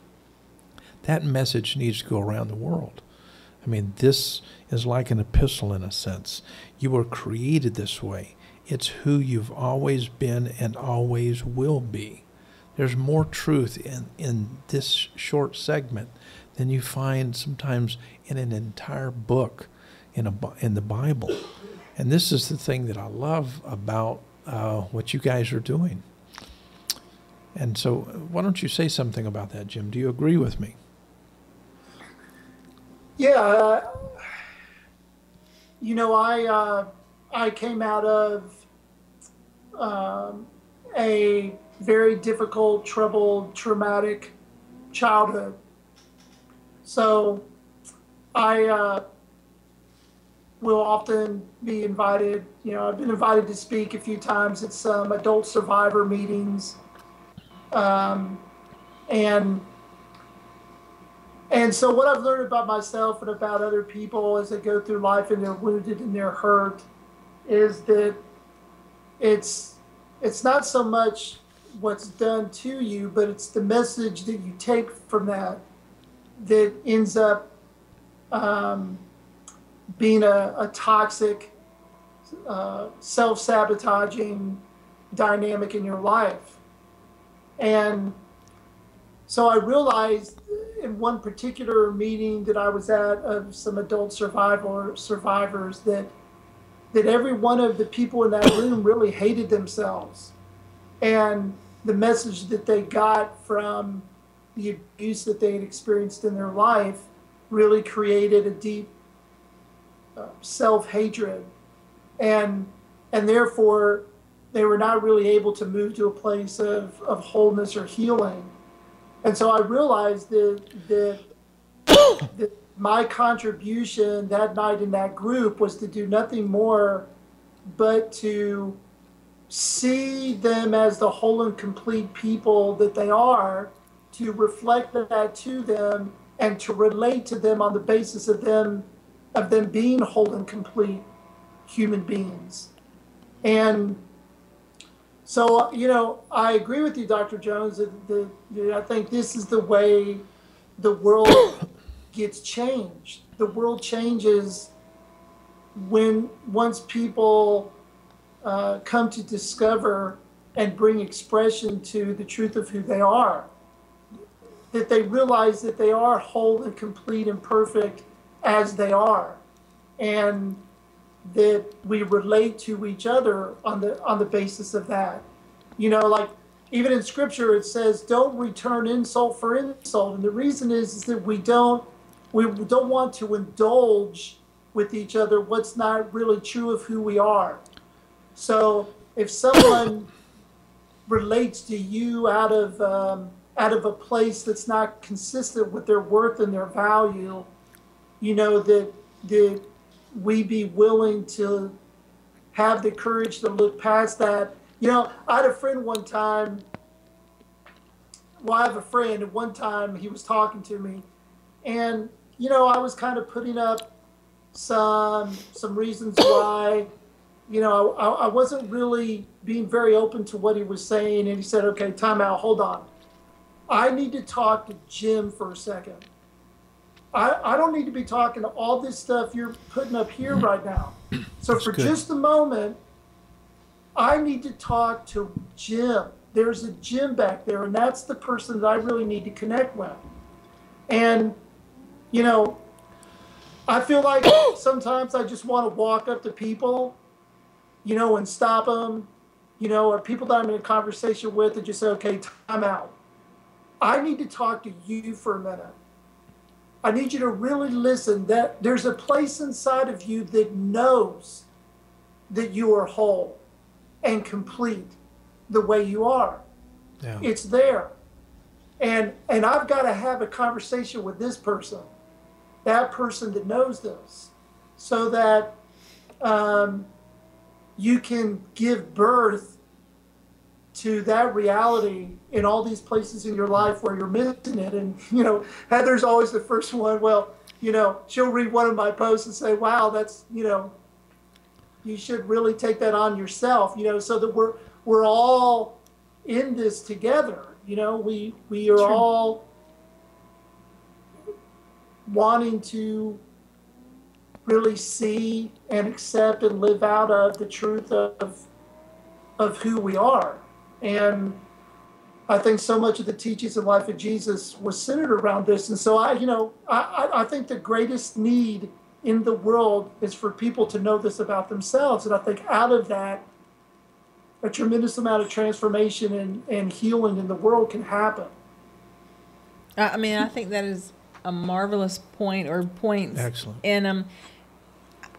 That message needs to go around the world. I mean, this is like an epistle in a sense. You were created this way. It's who you've always been and always will be. There's more truth in this short segment than you find sometimes in an entire book in the Bible. And this is the thing that I love about what you guys are doing. And so why don't you say something about that, Jim? Do you agree with me? Yeah. You know, I came out of a very difficult, troubled, traumatic childhood. So I will often be invited. You know, I've been invited to speak a few times at some adult survivor meetings. And so what I've learned about myself and about other people as they go through life and they're wounded and they're hurt is that it's not so much what's done to you, but it's the message that you take from that ends up being a toxic, self-sabotaging dynamic in your life. And so I realized in one particular meeting that I was at of some adult survivors that every one of the people in that room really hated themselves. And the message that they got from the abuse that they had experienced in their life really created a deep self-hatred. And therefore, they were not really able to move to a place of wholeness or healing. And so I realized that my contribution that night in that group was to do nothing more but to see them as the whole and complete people that they are, to reflect that to them, and to relate to them on the basis of them being whole and complete human beings. And so, you know, I agree with you, Dr. Jones, that I think this is the way the world gets changed. The world changes once people come to discover and bring expression to the truth of who they are. That they realize that they are whole and complete and perfect as they are. And that we relate to each other on the basis of that. You know, like even in Scripture it says, don't return insult for insult. And the reason is that we don't want to indulge with each other what's not really true of who we are. So if someone relates to you out of a place that's not consistent with their worth and their value, you know, that we be willing to have the courage to look past that. You know, I had a friend one time, I have a friend, and one time he was talking to me, and, you know, I was kind of putting up some reasons why, you know, I wasn't really being very open to what he was saying, and he said, okay, time out, hold on. I need to talk to Jim for a second. I don't need to be talking to all this stuff you're putting up here right now. So that's for good. Just a moment, I need to talk to Jim. There's a Jim back there, and that's the person that I really need to connect with. And, you know, I feel like sometimes I just want to walk up to people, you know, and stop them, you know, or people that I'm in a conversation with and just say, okay, time out. I need to talk to you for a minute. I need you to really listen, that there's a place inside of you that knows that you are whole and complete the way you are. Yeah. It's there. And I've got to have a conversation with this person, that person that knows this, so that you can give birth to that reality in all these places in your life where you're missing it. And, you know, Heather's always the first one. Well, you know, she'll read one of my posts and say, wow, that's, you know, you should really take that on yourself, you know, so that we're all in this together. You know, we are True. All wanting to really see and accept and live out of the truth of who we are. And I think so much of the teachings and life of Jesus was centered around this. And so I think the greatest need in the world is for people to know this about themselves. And I think out of that, a tremendous amount of transformation and healing in the world can happen. I mean, I think that is a marvelous point or points. Excellent. And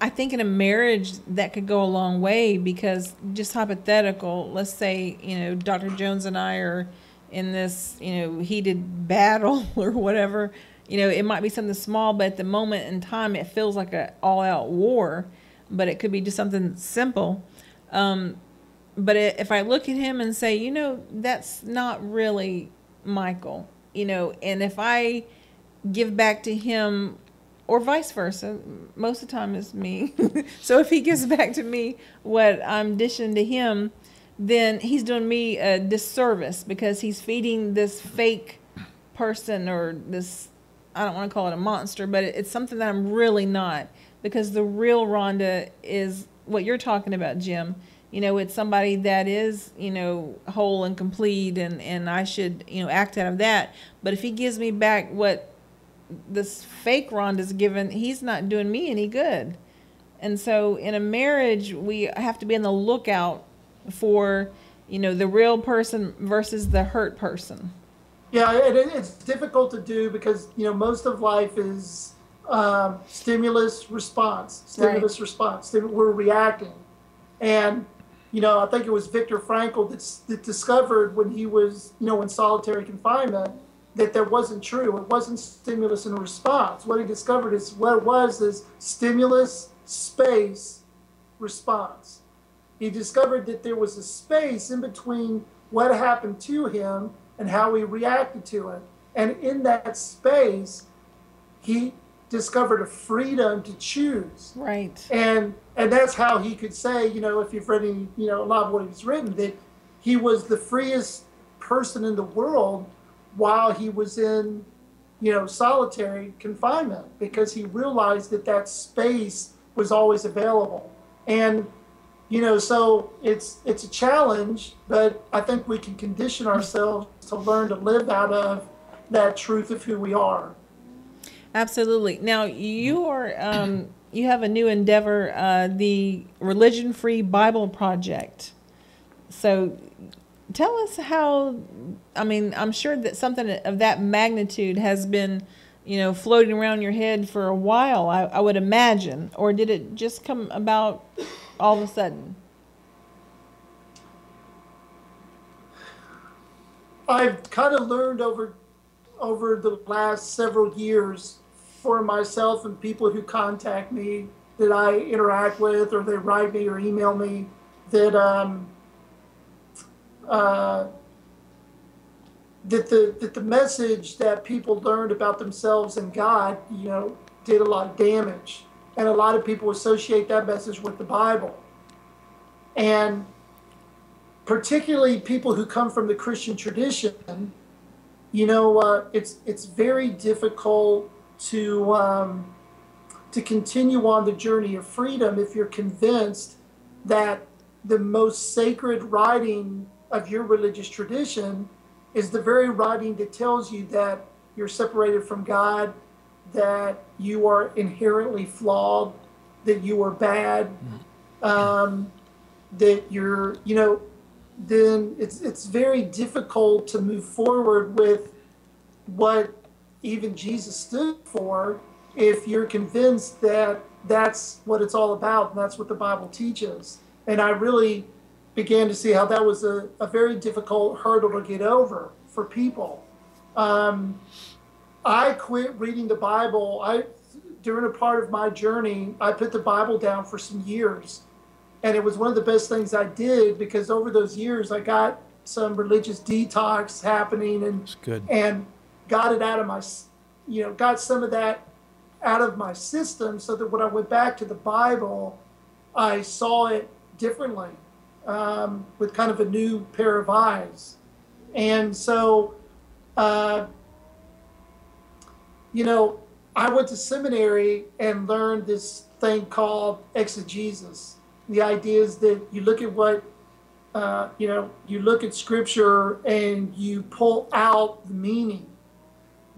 I think in a marriage that could go a long way, because just hypothetical, let's say, you know, Dr. Jones and I are in this, you know, heated battle or whatever, it might be something small, but at the moment in time, it feels like a all-out war, but it could be just something simple. But if I look at him and say, that's not really Michael, and if I give back to him, or vice versa, most of the time it's me. So if he gives back to me what I'm dishing to him, then he's doing me a disservice, because he's feeding this fake person, or this, I don't want to call it a monster, but it's something that I'm really not, because the real Rhonda is what you're talking about, Jim. It's somebody that is, whole and complete, and I should, act out of that. But if he gives me back what this fake Rhonda's given, he's not doing me any good. And so in a marriage, we have to be on the lookout for, the real person versus the hurt person. Yeah, it's difficult to do because, most of life is stimulus response. We're reacting. And, I think it was Viktor Frankl that discovered when he was, in solitary confinement, that wasn't true. It wasn't stimulus and response. What he discovered is what it was is stimulus, space, response. He discovered that there was a space in between what happened to him and how he reacted to it. And in that space, he discovered a freedom to choose. Right. And that's how he could say, if you've read any, a lot of what he's written, that he was the freest person in the world while he was in, solitary confinement, because he realized that space was always available. And, so it's a challenge, but I think we can condition ourselves to learn to live out of that truth of who we are. Absolutely. Now, you have a new endeavor, the Religion-Free Bible Project. So tell us how, I'm sure that something of that magnitude has been, floating around your head for a while, I would imagine. Or did it just come about all of a sudden? I've kind of learned over the last several years, for myself and people who contact me that I interact with, or they write me or email me, that that the message that people learned about themselves and God, did a lot of damage. And a lot of people associate that message with the Bible. And particularly people who come from the Christian tradition, it's very difficult to continue on the journey of freedom if you're convinced that the most sacred writing of your religious tradition is the very writing that tells you that you're separated from God, that you are inherently flawed, that you are bad, that you're, then it's very difficult to move forward with what even Jesus stood for if you're convinced that that's what it's all about and that's what the Bible teaches. And I really began to see how that was a very difficult hurdle to get over for people. I quit reading the Bible. During a part of my journey, I put the Bible down for some years. And it was one of the best things I did, because over those years I got some religious detox happening and got it out of my, got some of that out of my system, so that when I went back to the Bible, I saw it differently, with kind of a new pair of eyes. And so, I went to seminary and learned this thing called exegesis. The idea is that you look at what, you look at Scripture and you pull out the meaning.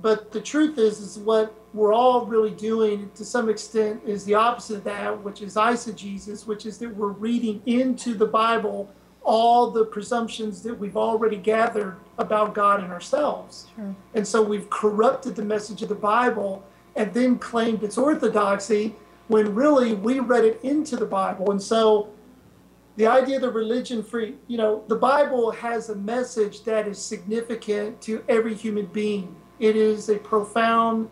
But the truth is what we're all really doing to some extent is the opposite of that, which is eisegesis, which is that we're reading into the Bible all the presumptions that we've already gathered about God and ourselves. Sure. And so we've corrupted the message of the Bible and then claimed its orthodoxy, when really we read it into the Bible. And so the idea of the religion-free, the Bible has a message that is significant to every human being. It is a profound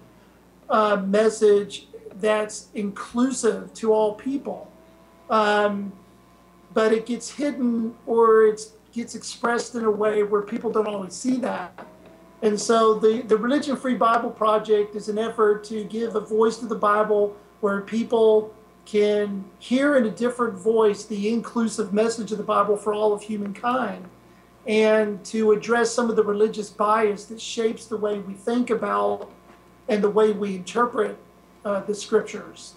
message that's inclusive to all people. But it gets hidden, or it gets expressed in a way where people don't always see that. And so the Religion Free Bible Project is an effort to give a voice to the Bible where people can hear in a different voice the inclusive message of the Bible for all of humankind, and to address some of the religious bias that shapes the way we think about and the way we interpret the scriptures.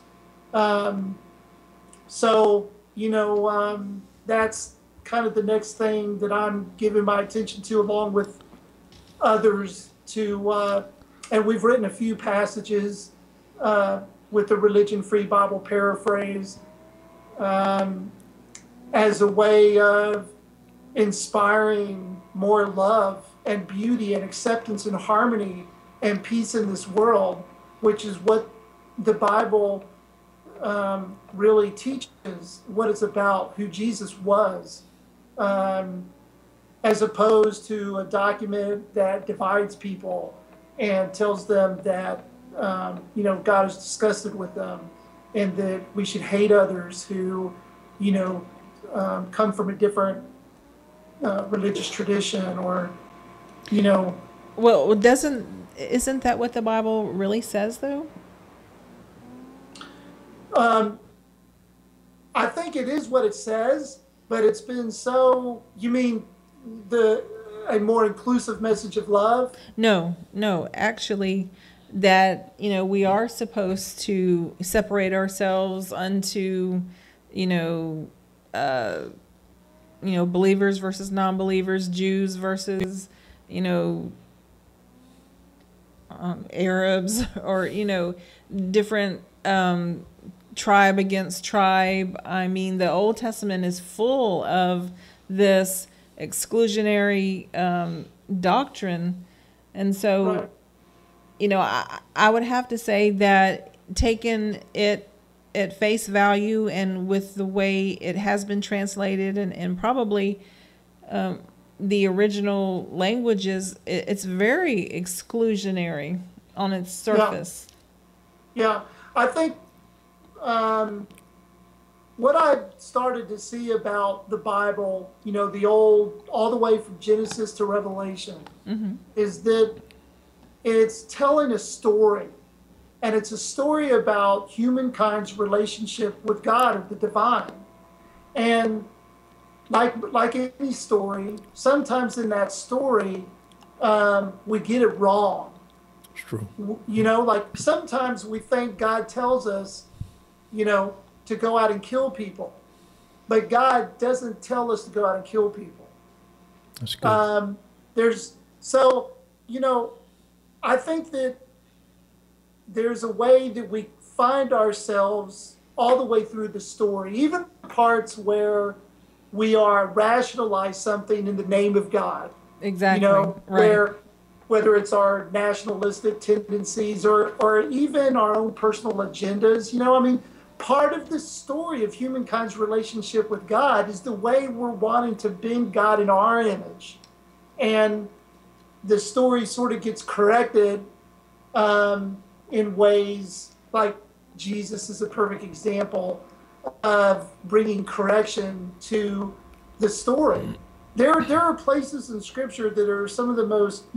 That's kind of the next thing that I'm giving my attention to, along with others, and we've written a few passages with the Religion Free Bible Paraphrase as a way of inspiring more love and beauty and acceptance and harmony and peace in this world, which is what the Bible really teaches, what it's about, who Jesus was, as opposed to a document that divides people and tells them that God is disgusted with them, and that we should hate others who come from a different religious tradition, or Well, isn't that what the Bible really says, though? I think it is what it says, but it's been so. You mean a more inclusive message of love? No, actually, that we are supposed to separate ourselves unto believers versus non-believers, Jews versus Arabs, or different tribe against tribe. I mean, the Old Testament is full of this exclusionary doctrine, and so I would have to say that, taking it at face value and with the way it has been translated, and probably the original languages, it's very exclusionary on its surface. Yeah. I think what I've started to see about the Bible, the old, all the way from Genesis to Revelation, is that it's telling a story. And it's a story about humankind's relationship with God, of the divine. And like any story, sometimes in that story, we get it wrong. It's true. Like sometimes we think God tells us, to go out and kill people. But God doesn't tell us to go out and kill people. That's good. I think that there's a way that we find ourselves all the way through the story, even parts where we are rationalize something in the name of God. Exactly. Right. Whether it's our nationalistic tendencies or even our own personal agendas. Part of the story of humankind's relationship with God is the way we're wanting to bend God in our image. And the story sort of gets corrected in ways like Jesus is a perfect example of bringing correction to the story. There are places in Scripture that are some of the most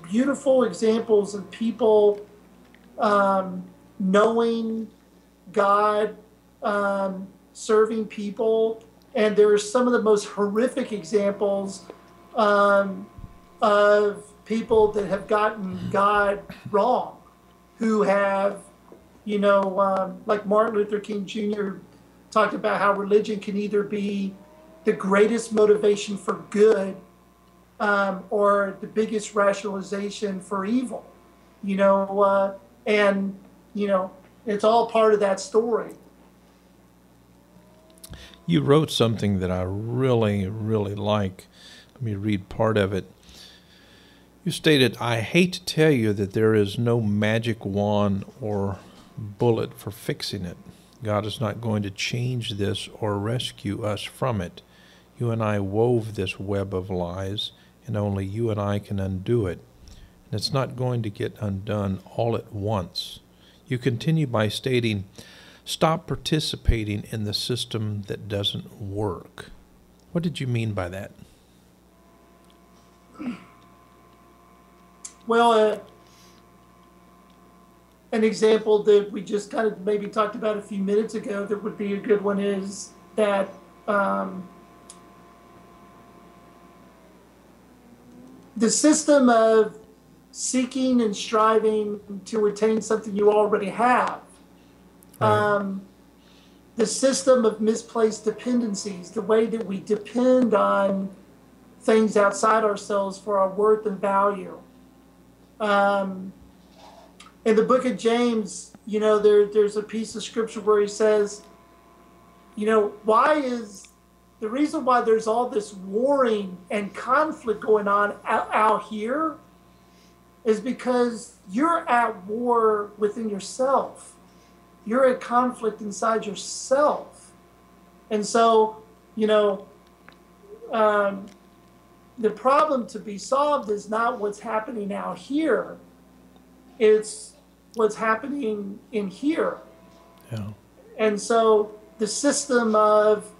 beautiful examples of people knowing God, serving people, and there are some of the most horrific examples of people that have gotten God wrong, who have, like Martin Luther King Jr. talked about how religion can either be the greatest motivation for good or the biggest rationalization for evil, it's all part of that story. You wrote something that I really, really like. Let me read part of it. You stated, "I hate to tell you that there is no magic wand or bullet for fixing it. God is not going to change this or rescue us from it. You and I wove this web of lies, and only you and I can undo it. And it's not going to get undone all at once. You continue by stating, stop participating in the system that doesn't work. What did you mean by that? Well, an example that we just kind of maybe talked about a few minutes ago that would be a good one is that the system of seeking and striving to attain something you already have, Right. the system of misplaced dependencies, the way that we depend on things outside ourselves for our worth and value. In the book of James, there's a piece of scripture where he says, why is the reason why there's all this warring and conflict going on out here is because you're at war within yourself. You're at conflict inside yourself. And so, the problem to be solved is not what's happening out here. It's what's happening in here. Yeah. And so the system of,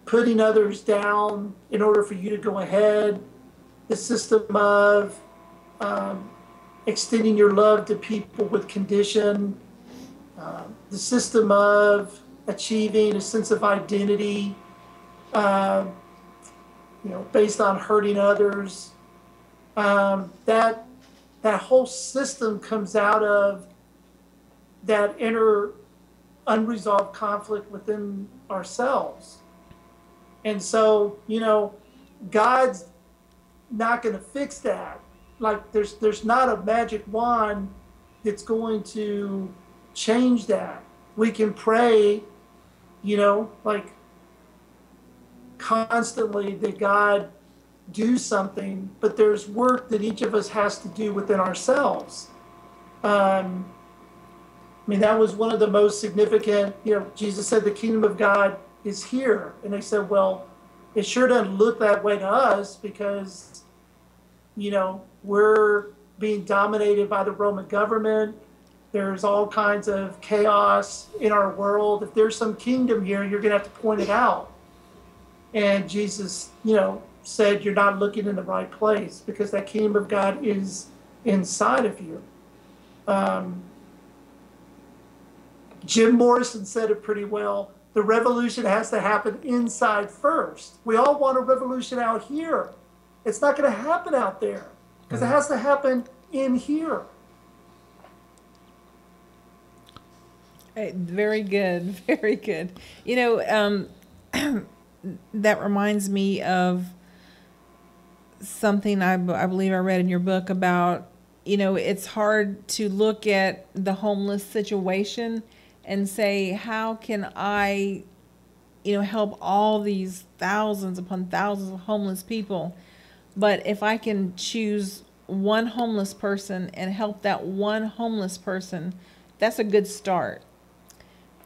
putting others down in order for you to go ahead, the system of extending your love to people with condition, the system of achieving a sense of identity, based on hurting others. That whole system comes out of that inner unresolved conflict within ourselves. And so, God's not going to fix that. Like there's not a magic wand that's going to change that. We can pray, like constantly that God do something, but there's work that each of us has to do within ourselves. That was one of the most significant, Jesus said the kingdom of God is here. And they said, well, it sure doesn't look that way to us because, we're being dominated by the Roman government. There's all kinds of chaos in our world. If there's some kingdom here, you're going to have to point it out. And Jesus, said you're not looking in the right place because that kingdom of God is inside of you. Jim Morrison said it pretty well. The revolution has to happen inside first. We all want a revolution out here. It's not going to happen out there because it has to happen in here. Very good, very good. That reminds me of something I believe I read in your book about, it's hard to look at the homeless situation and say, how can I, help all these thousands upon thousands of homeless people? But if I can choose one homeless person and help that one homeless person, that's a good start.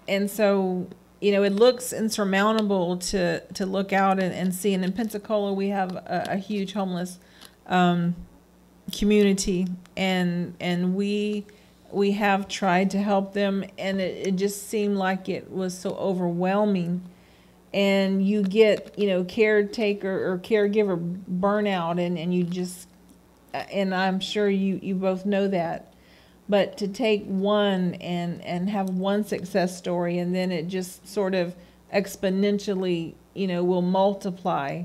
And so, it looks insurmountable to look out and see. And in Pensacola, we have a huge homeless community, and we have tried to help them, and it just seemed like it was so overwhelming. And you get, caretaker or caregiver burnout, and you just, and I'm sure you both know that. But to take one and have one success story, and then it just sort of exponentially, will multiply.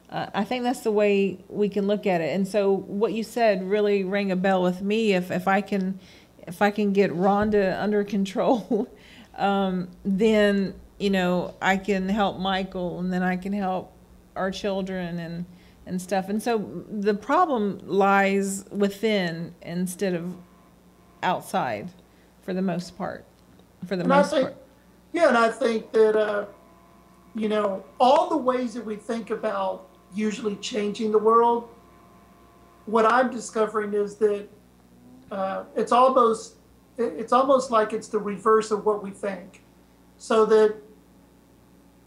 I think that's the way we can look at it. And so what you said really rang a bell with me. If I can get Rhonda under control, then I can help Michael, and then I can help our children and stuff. And so the problem lies within instead of outside, for the most part. And I think that all the ways that we think about usually changing the world, what I'm discovering is that it's almost like it's the reverse of what we think. So that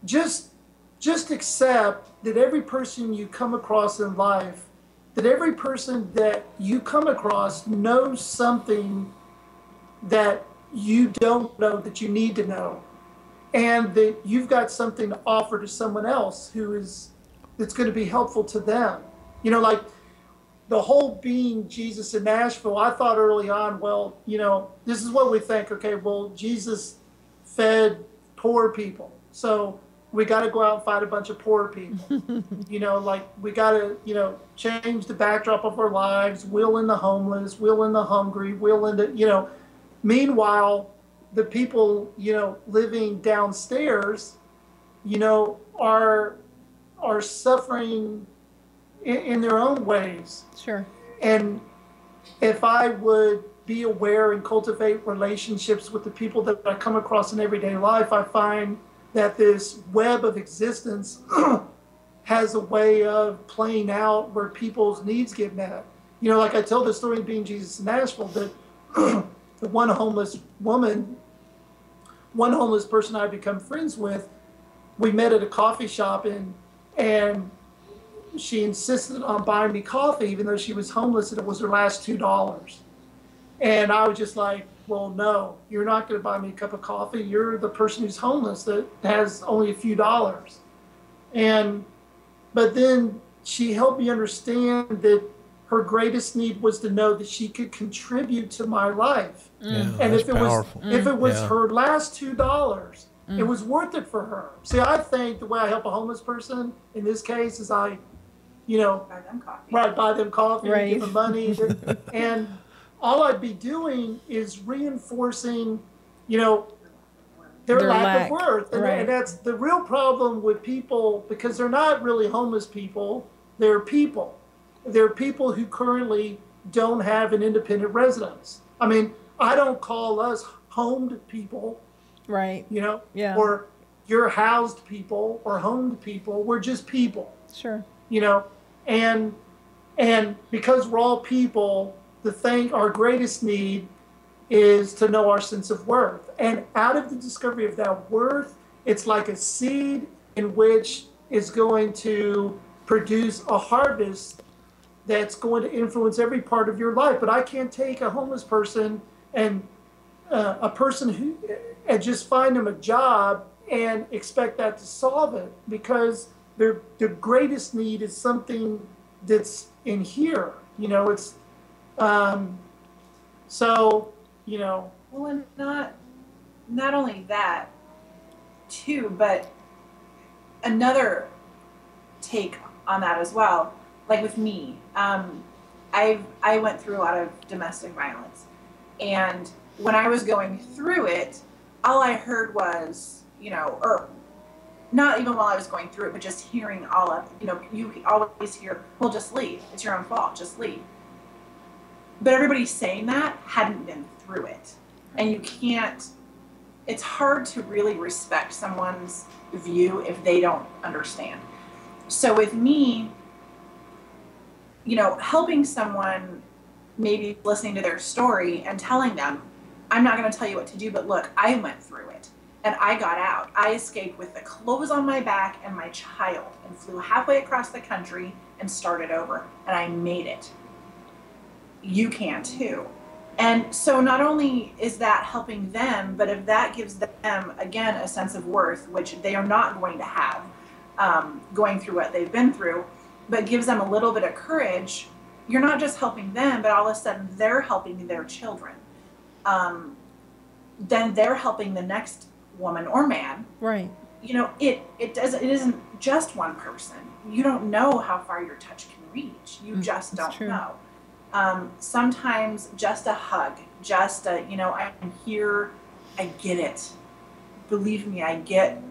just accept that every person you come across in life that every person that you come across knows something that you don't know that you need to know, and that you've got something to offer to someone else that's going to be helpful to them. You know, like the whole being Jesus in Nashville, I thought early on, well, you know, this is what we think. Okay, well, Jesus fed poor people, so we got to go out and find a bunch of poor people. You know, like we got to, you know, change the backdrop of our lives, wheel in the homeless, wheel in the hungry, wheel in the, you know. Meanwhile, the people, you know, living downstairs, you know, are suffering in their own ways. Sure. And if I would be aware and cultivate relationships with the people that I come across in everyday life, I find that this web of existence has a way of playing out where people's needs get met. You know, like I tell the story of Being Jesus in Nashville, that the one homeless person I've become friends with, we met at a coffee shop, and she insisted on buying me coffee even though she was homeless and it was her last $2. And I was just like, well, no, you're not going to buy me a cup of coffee. You're the person who's homeless that has only a few dollars. But then she helped me understand that her greatest need was to know that she could contribute to my life. Yeah, And that's if it powerful. was Yeah. her last $2, it was worth it for her. See, I think the way I help a homeless person in this case is I, you know, Buy them coffee. right, buy them coffee, Right. give them money, and all I'd be doing is reinforcing, you know, their Their lack lack, of worth. right. And that's the real problem with people, because they're not really homeless people, they're people. They're people who currently don't have an independent residence. I mean, I don't call us homed people, Right. you know, Yeah. or you're housed people or homed people. We're just people, Sure. you know, and because we're all people, our greatest need is to know our sense of worth. And out of the discovery of that worth, it's like a seed in which is going to produce a harvest that's going to influence every part of your life. But I can't take a homeless person and and just find them a job and expect that to solve it, because their greatest need is something that's in here. You know, it's so, you know. Well, and not only that, too, but another take on that as well. Like with me, I went through a lot of domestic violence, and when I was going through it, all I heard was, you know, or not even while I was going through it, but just hearing all of, you know, you always hear, well, just leave. It's your own fault. Just leave. But everybody saying that hadn't been through it. And you can't, it's hard to really respect someone's view if they don't understand. So with me, you know, helping someone, maybe listening to their story and telling them, I'm not going to tell you what to do, but look, I went through it and I got out. I escaped with the clothes on my back and my child and flew halfway across the country and started over, and I made it. You can too. And so not only is that helping them, but if that gives them, again, a sense of worth, which they are not going to have going through what they've been through, but gives them a little bit of courage, you're not just helping them, but all of a sudden they're helping their children. Then they're helping the next woman or man. Right. You know, it isn't just one person. You don't know how far your touch can reach. You just don't know. Sometimes just a hug, just a, you know, I'm here, I get it. Believe me, I get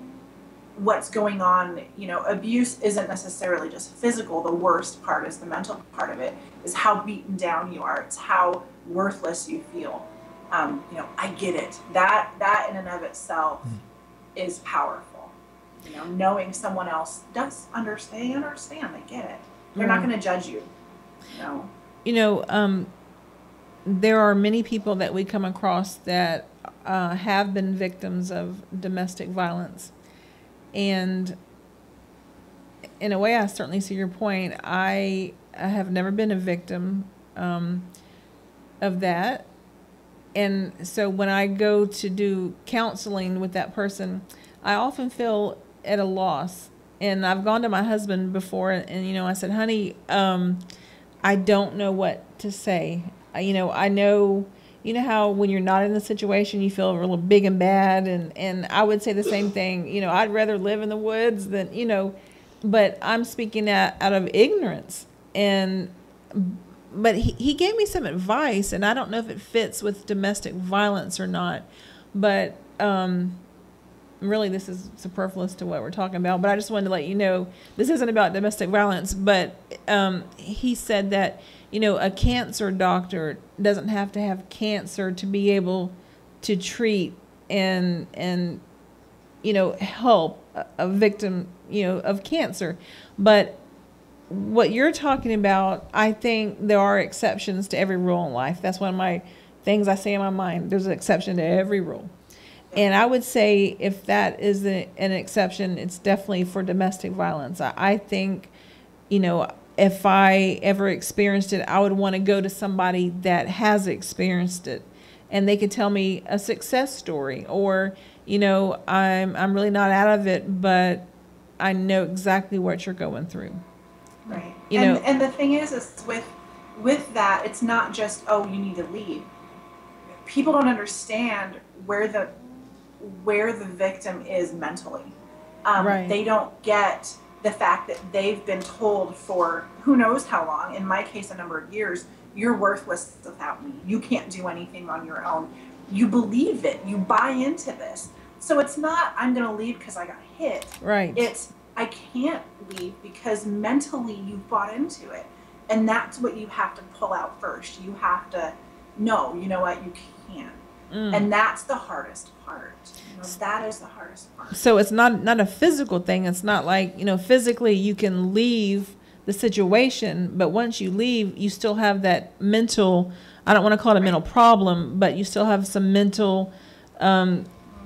what's going on. You know, abuse isn't necessarily just physical. The worst part is the mental part of it, is how beaten down you are. It's how worthless you feel. You know, I get it. That in and of itself is powerful. You know, knowing someone else does understand, they get it. They're not going to judge you. No. You know, there are many people that we come across that have been victims of domestic violence. And in a way, I certainly see your point. I have never been a victim of that. And so when I go to do counseling with that person, I often feel at a loss. And I've gone to my husband before and, you know, I said, honey, I don't know what to say. You know, I know, you know how when you're not in the situation, you feel real big and bad. And I would say the same thing. You know, I'd rather live in the woods than, you know, but I'm speaking out of ignorance. But he gave me some advice, and I don't know if it fits with domestic violence or not. But really, this is superfluous to what we're talking about. But I just wanted to let you know this isn't about domestic violence. But he said that, you know, a cancer doctor doesn't have to have cancer to be able to treat and you know, help a victim, you know, of cancer. But what you're talking about, I think there are exceptions to every rule in life. That's one of my things I say in my mind. There's an exception to every rule. And I would say if that is an exception, it's definitely for domestic violence. I think, you know, if I ever experienced it, I would want to go to somebody that has experienced it, and they could tell me a success story, or, you know, I'm really not out of it, but I know exactly what you're going through. Right. You know, and the thing is with that, it's not just, oh, you need to leave. People don't understand where the victim is mentally. Right. They don't get the fact that they've been told for who knows how long, in my case, a number of years, you're worthless without me. You can't do anything on your own. You believe it. You buy into this. So it's not, I'm going to leave because I got hit. Right. It's, I can't leave because mentally you bought into it. And that's what you have to pull out first. You have to know, you know what, you can't. And that's the hardest part. You know, that is the hardest part. So it's not a physical thing. It's not like, you know, physically you can leave the situation, but once you leave, you still have that mental, I don't want to call it a mental problem, but you still have some mental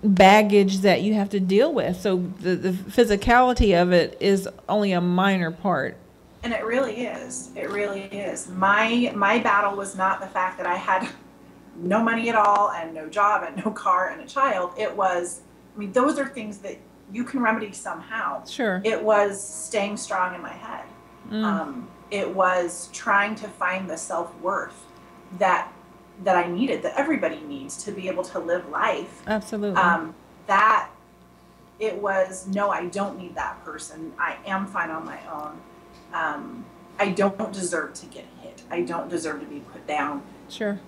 baggage that you have to deal with. So the physicality of it is only a minor part. And it really is. It really is. My battle was not the fact that I had no money at all and no job and no car and a child. It was, I mean, those are things that you can remedy somehow. Sure. It was staying strong in my head. It was trying to find the self-worth that I needed, that everybody needs to be able to live life. Absolutely. That it was, no, I don't need that person. I am fine on my own. I don't deserve to get hit. I don't deserve to be put down. Sure.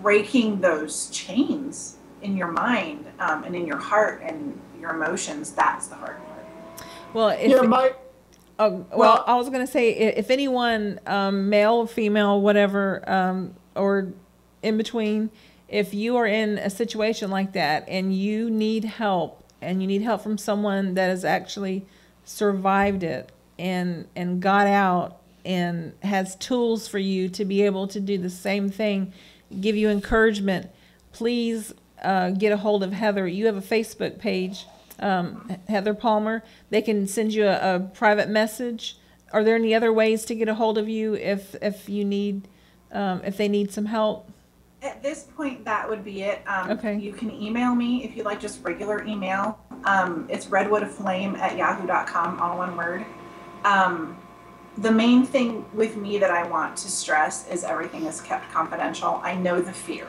Breaking those chains in your mind and in your heart and your emotions, that's the hard part. Well, I was going to say, if anyone, male, female, whatever, or in between, if you are in a situation like that and you need help, and you need help from someone that has actually survived it and got out and has tools for you to be able to do the same thing, give you encouragement, please get a hold of Heather. You have a Facebook page, Heather Palmer. They can send you a private message. Are there any other ways to get a hold of you if you need, if they need some help? At this point, that would be it. Okay. You can email me if you like, just regular email. It's redwoodaflame@yahoo.com, all one word. The main thing with me that I want to stress is everything is kept confidential. I know the fear.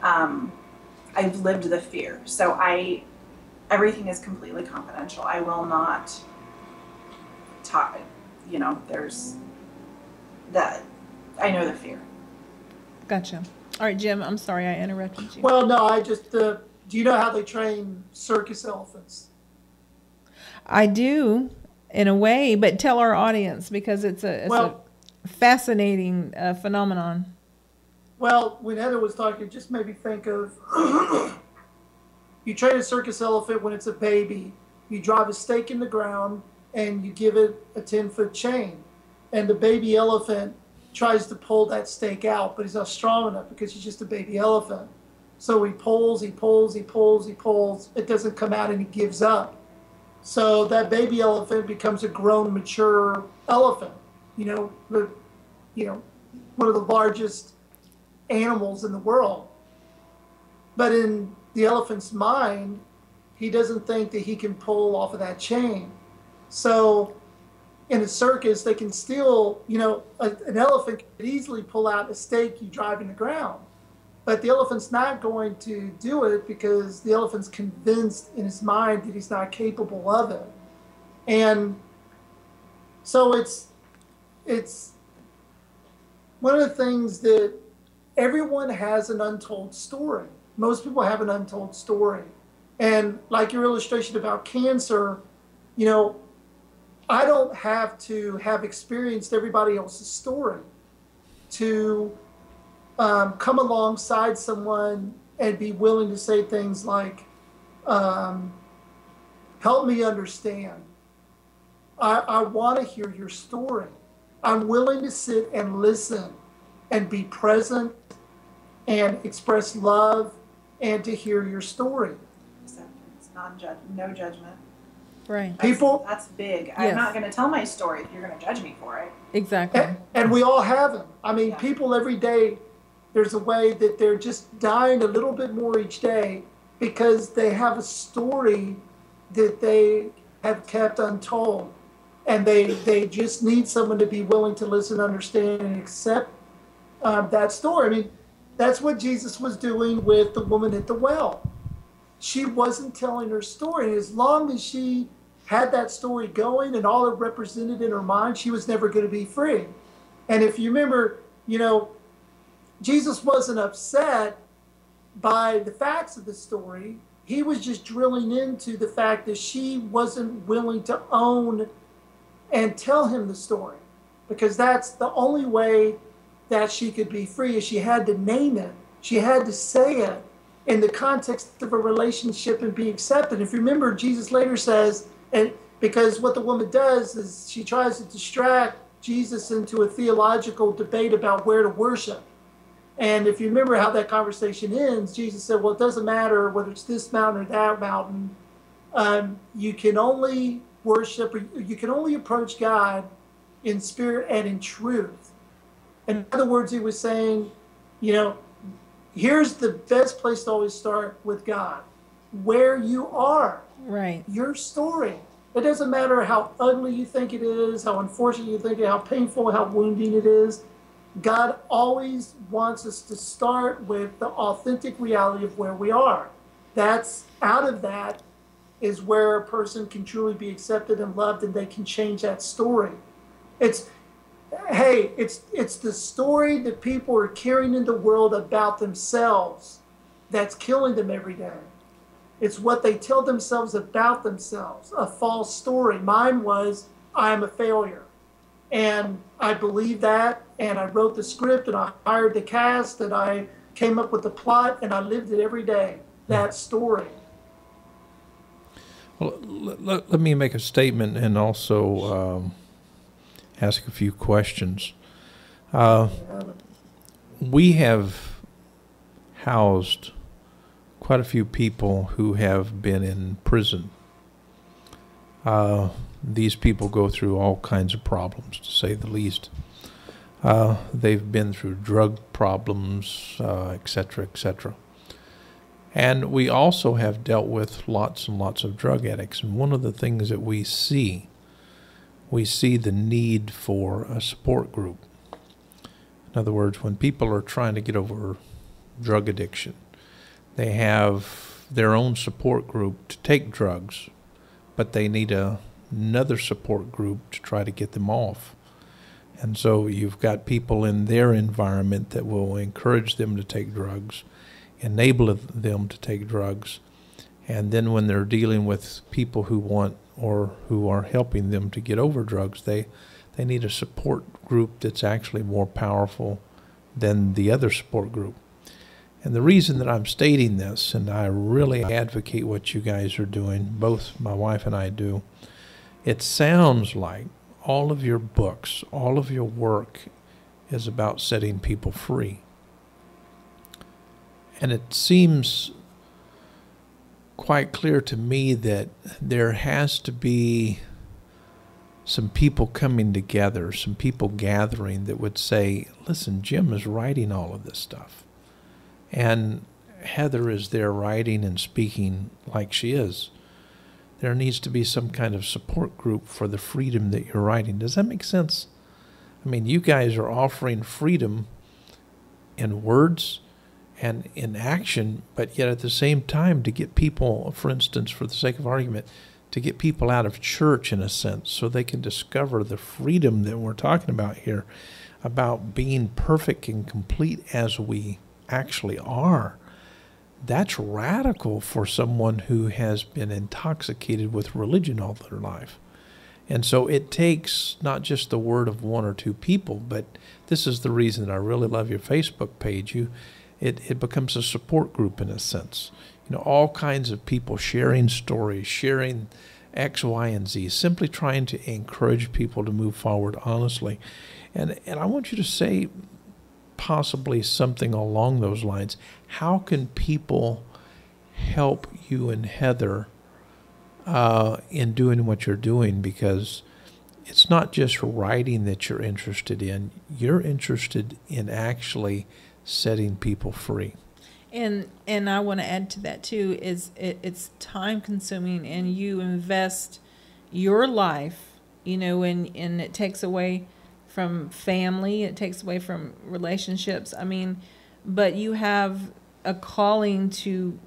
I've lived the fear. So everything is completely confidential. I will not talk, you know, there's that. I know the fear. Gotcha. All right, Jim, I'm sorry I interrupted you. Well, no, I just, do you know how they train circus elephants? I do, in a way, but tell our audience, because it's a fascinating phenomenon. Well, when Heather was talking, it just made me think of, you train a circus elephant when it's a baby, you drive a stake in the ground, and you give it a 10-foot chain. And the baby elephant tries to pull that stake out, but he's not strong enough because he's just a baby elephant. So he pulls, he pulls, he pulls, he pulls. It doesn't come out and he gives up. So that baby elephant becomes a grown, mature elephant. You know, one of the largest animals in the world. But in the elephant's mind, he doesn't think that he can pull off of that chain. So in a circus, they can still, an elephant could easily pull out a stake you drive in the ground. But the elephant's not going to do it because the elephant's convinced in his mind that he's not capable of it. And so it's one of the things that everyone has an untold story. Most people have an untold story. And like your illustration about cancer, I don't have to have experienced everybody else's story to come alongside someone and be willing to say things like, help me understand. I want to hear your story. I'm willing to sit and listen and be present and express love and to hear your story. Acceptance, no judgment. Right. That's big. Yes. I'm not going to tell my story if you're going to judge me for it. Exactly. And we all have them. I mean, Yeah. people every day, there's a way that they're just dying a little bit more each day because they have a story that they have kept untold. And they just need someone to be willing to listen, understand, and accept that story. I mean, that's what Jesus was doing with the woman at the well. She wasn't telling her story. And as long as she had that story going and all it represented in her mind, she was never going to be free. And if you remember, Jesus wasn't upset by the facts of the story. He was just drilling into the fact that she wasn't willing to own and tell him the story, because that's the only way that she could be free, is she had to name it. She had to say it in the context of a relationship and be accepted. If you remember, Jesus later says, and because what the woman does is she tries to distract Jesus into a theological debate about where to worship. And if you remember how that conversation ends, Jesus said, well, it doesn't matter whether it's this mountain or that mountain. You can only worship, or you can only approach God in spirit and in truth. In other words, he was saying, here's the best place to always start with God, where you are. Right. Your story. It doesn't matter how ugly you think it is, how unfortunate you think it is, how painful, how wounding it is. God always wants us to start with the authentic reality of where we are. That's out of that is where a person can truly be accepted and loved, and they can change that story. It's the story that people are carrying in the world about themselves that's killing them every day. It's what they tell themselves about themselves, a false story. Mine was, I am a failure. And I believed that, and I wrote the script, and I hired the cast, and I came up with the plot, and I lived it every day, that story. Well, let me make a statement and also ask a few questions. We have housed quite a few people who have been in prison. These people go through all kinds of problems, to say the least. They've been through drug problems, et cetera, et cetera. And we also have dealt with lots and lots of drug addicts. And one of the things that we see the need for a support group. In other words, when people are trying to get over drug addiction, they have their own support group to take drugs, but they need another support group to try to get them off. And so you've got people in their environment that will encourage them to take drugs, enable them to take drugs, and then when they're dealing with people who want or who are helping them to get over drugs, they need a support group that's actually more powerful than the other support group. And the reason that I'm stating this, and I really advocate what you guys are doing, both my wife and I do, it sounds like all of your books, all of your work is about setting people free. And it seems quite clear to me that there has to be some people coming together, some people gathering that would say, listen, Jim is writing all of this stuff. And Heather is there writing and speaking like she is. There needs to be some kind of support group for the freedom that you're writing. Does that make sense? I mean, you guys are offering freedom in words and in action, but yet at the same time to get people, for instance, for the sake of argument, to get people out of church in a sense so they can discover the freedom that we're talking about here, about being perfect and complete as we actually are. That's radical for someone who has been intoxicated with religion all their life. And so it takes not just the word of one or two people, but this is the reason that I really love your Facebook page. It becomes a support group in a sense. You know, all kinds of people sharing stories, sharing X, Y, and Z, simply trying to encourage people to move forward honestly. And I want you to say possibly something along those lines. How can people help you and Heather in doing what you're doing? Because it's not just writing that you're interested in. You're interested in actually setting people free. And I want to add to that too, is it's time consuming, and you invest your life, you know, and it takes away from family, it takes away from relationships. I mean, but you have a calling to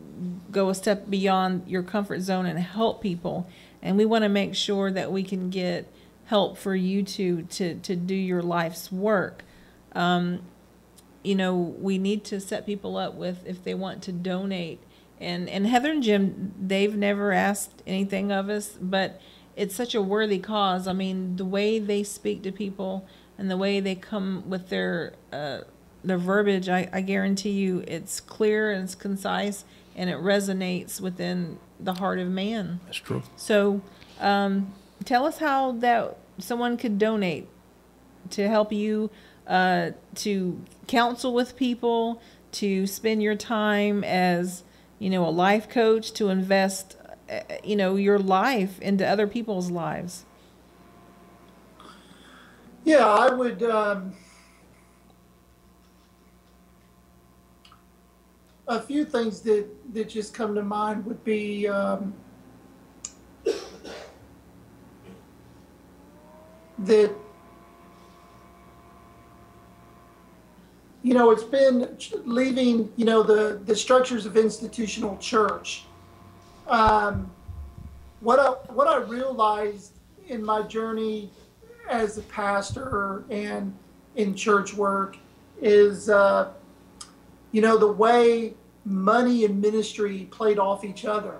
go a step beyond your comfort zone and help people. And we want to make sure that we can get help for you to do your life's work. You know, we need to set people up with, if they want to donate. And Heather and Jim, they've never asked anything of us, but it's such a worthy cause. I mean, the way they speak to people and the way they come with their verbiage, I guarantee you it's clear and it's concise and it resonates within the heart of man. That's true. So tell us how that someone could donate to help you to counsel with people, to spend your time as, you know, a life coach, to invest, you know, your life into other people's lives. Yeah, I would. A few things that just come to mind would be that, you know, it's been leaving, you know, the structures of institutional church. What I realized in my journey as a pastor and in church work is, you know, the way money and ministry played off each other.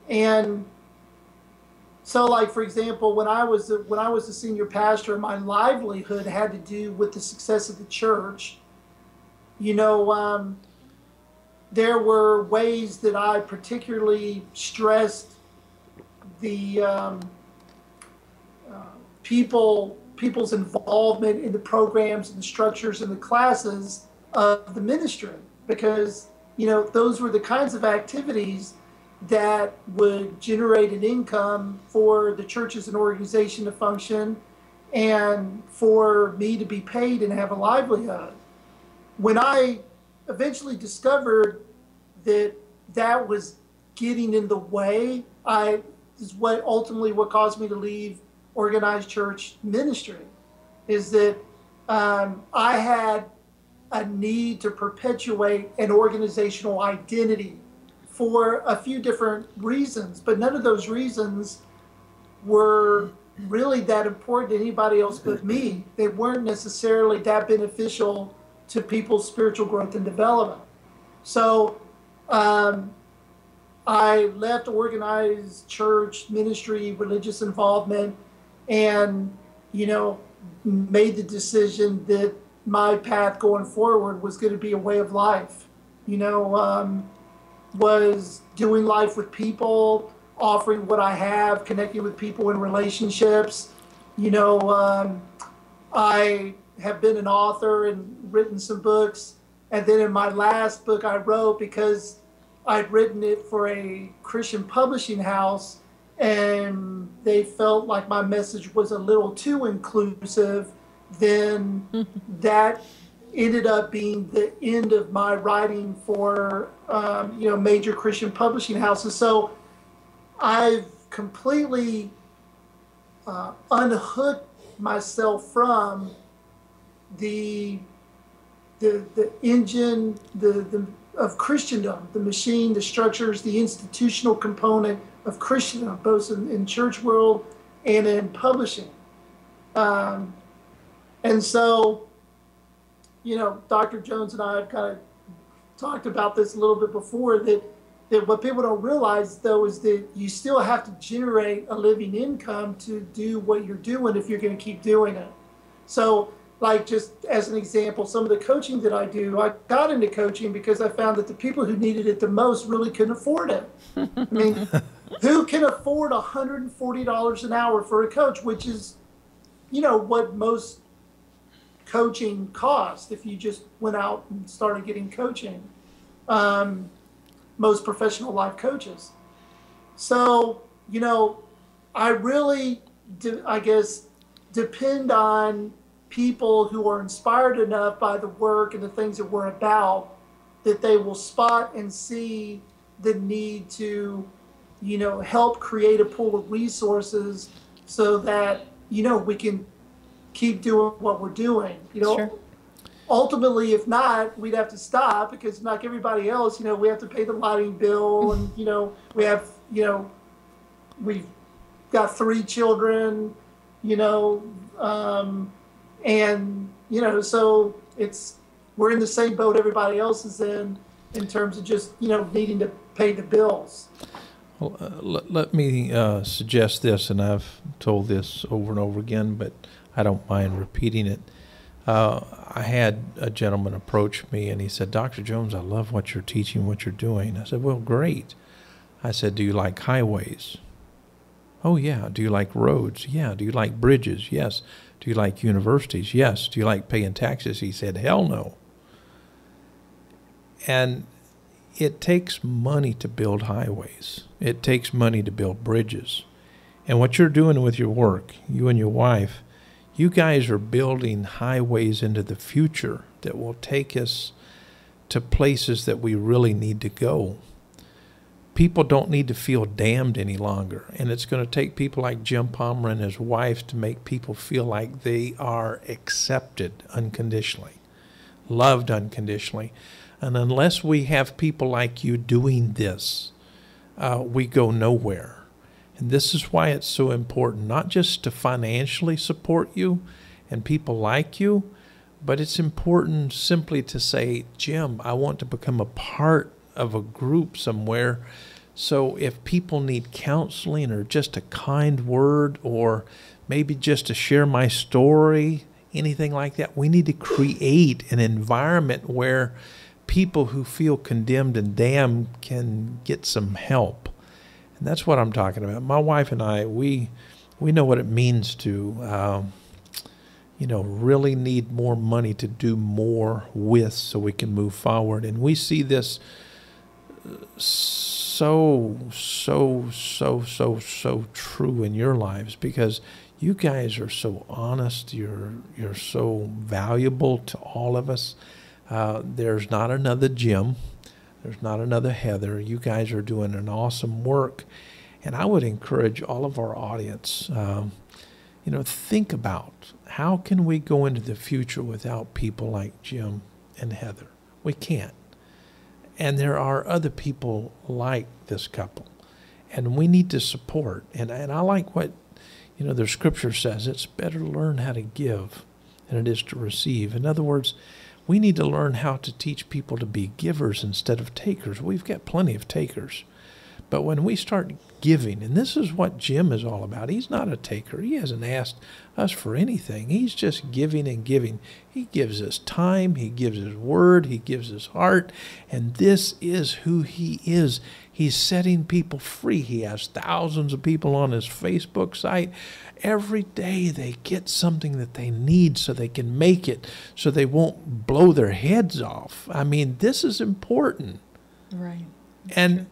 And so, like, for example, when I was a senior pastor, my livelihood had to do with the success of the church. You know, there were ways that I particularly stressed the people's involvement in the programs and the structures and the classes of the ministry, because, you know, those were the kinds of activities that would generate an income for the church as an organization to function and for me to be paid and have a livelihood. When I eventually discovered that that was getting in the way, is what ultimately what caused me to leave organized church ministry, is that I had a need to perpetuate an organizational identity for a few different reasons, but none of those reasons were really that important to anybody else but me. They weren't necessarily that beneficial to people's spiritual growth and development. So I left organized church ministry, religious involvement, and, you know, made the decision that my path going forward was going to be a way of life. You know, was doing life with people, offering what I have, connecting with people in relationships. You know, I have been an author and written some books. And then in my last book I wrote, because I'd written it for a Christian publishing house, and they felt like my message was a little too inclusive, then that ended up being the end of my writing for major Christian publishing houses. So I've completely unhooked myself from the engine of Christendom, the machine, the structures, the institutional component of Christendom, both in church world and in publishing. And so, Dr. Jones and I have kind of talked about this a little bit before, that what people don't realize, though, is that you still have to generate a living income to do what you're doing if you're going to keep doing it. So, like, just as an example, some of the coaching that I do, I got into coaching because I found that the people who needed it the most really couldn't afford it. I mean, who can afford $140 an hour for a coach, which is, what most coaching costs if you just went out and started getting coaching. Most professional life coaches. So, I really, depend on people who are inspired enough by the work and the things that we're about, that they will spot and see the need to, help create a pool of resources so that, we can keep doing what we're doing. Sure. Ultimately, if not, we'd have to stop because, like everybody else, we have to pay the lighting bill, and we have, we've got 3 children, and so we're in the same boat everybody else is in terms of just needing to pay the bills. Well, let me suggest this, and I've told this over and over again, but I don't mind repeating it. I had a gentleman approach me, and he said, "Dr. Jones, I love what you're teaching, what you're doing." I said, "Well, great." I said, "Do you like highways?" "Oh, yeah." "Do you like roads?" "Yeah." "Do you like bridges?" "Yes." "Do you like universities?" "Yes." "Do you like paying taxes?" He said, "Hell no." And it takes money to build highways. It takes money to build bridges. And what you're doing with your work, you and your wife, you guys are building highways into the future that will take us to places that we really need to go. People don't need to feel damned any longer. And it's going to take people like Jim Palmer and his wife to make people feel like they are accepted unconditionally, loved unconditionally. And unless we have people like you doing this, we go nowhere. And this is why it's so important, not just to financially support you and people like you, but it's important simply to say, "Jim, I want to become a part of a group somewhere." So if people need counseling or just a kind word or maybe just to share my story, anything like that, we need to create an environment where people who feel condemned and damned can get some help. And that's what I'm talking about. My wife and I, we know what it means to, really need more money to do more with so we can move forward. And we see this so true in your lives because you guys are so honest. You're so valuable to all of us. There's not another Jim. There's not another Heather. You guys are doing an awesome work. And I would encourage all of our audience, think about how can we go into the future without people like Jim and Heather? We can't. And there are other people like this couple. And we need to support. And I like what, the scripture says. It's better to learn how to give than it is to receive. In other words, we need to learn how to teach people to be givers instead of takers. We've got plenty of takers. But when we start giving, and this is what Jim is all about. He's not a taker. He hasn't asked us for anything. He's just giving and giving. He gives us time. He gives his word. He gives his heart. And this is who he is. He's setting people free. He has thousands of people on his Facebook site. Every day they get something that they need so they can make it, so they won't blow their heads off. I mean, this is important. Right. And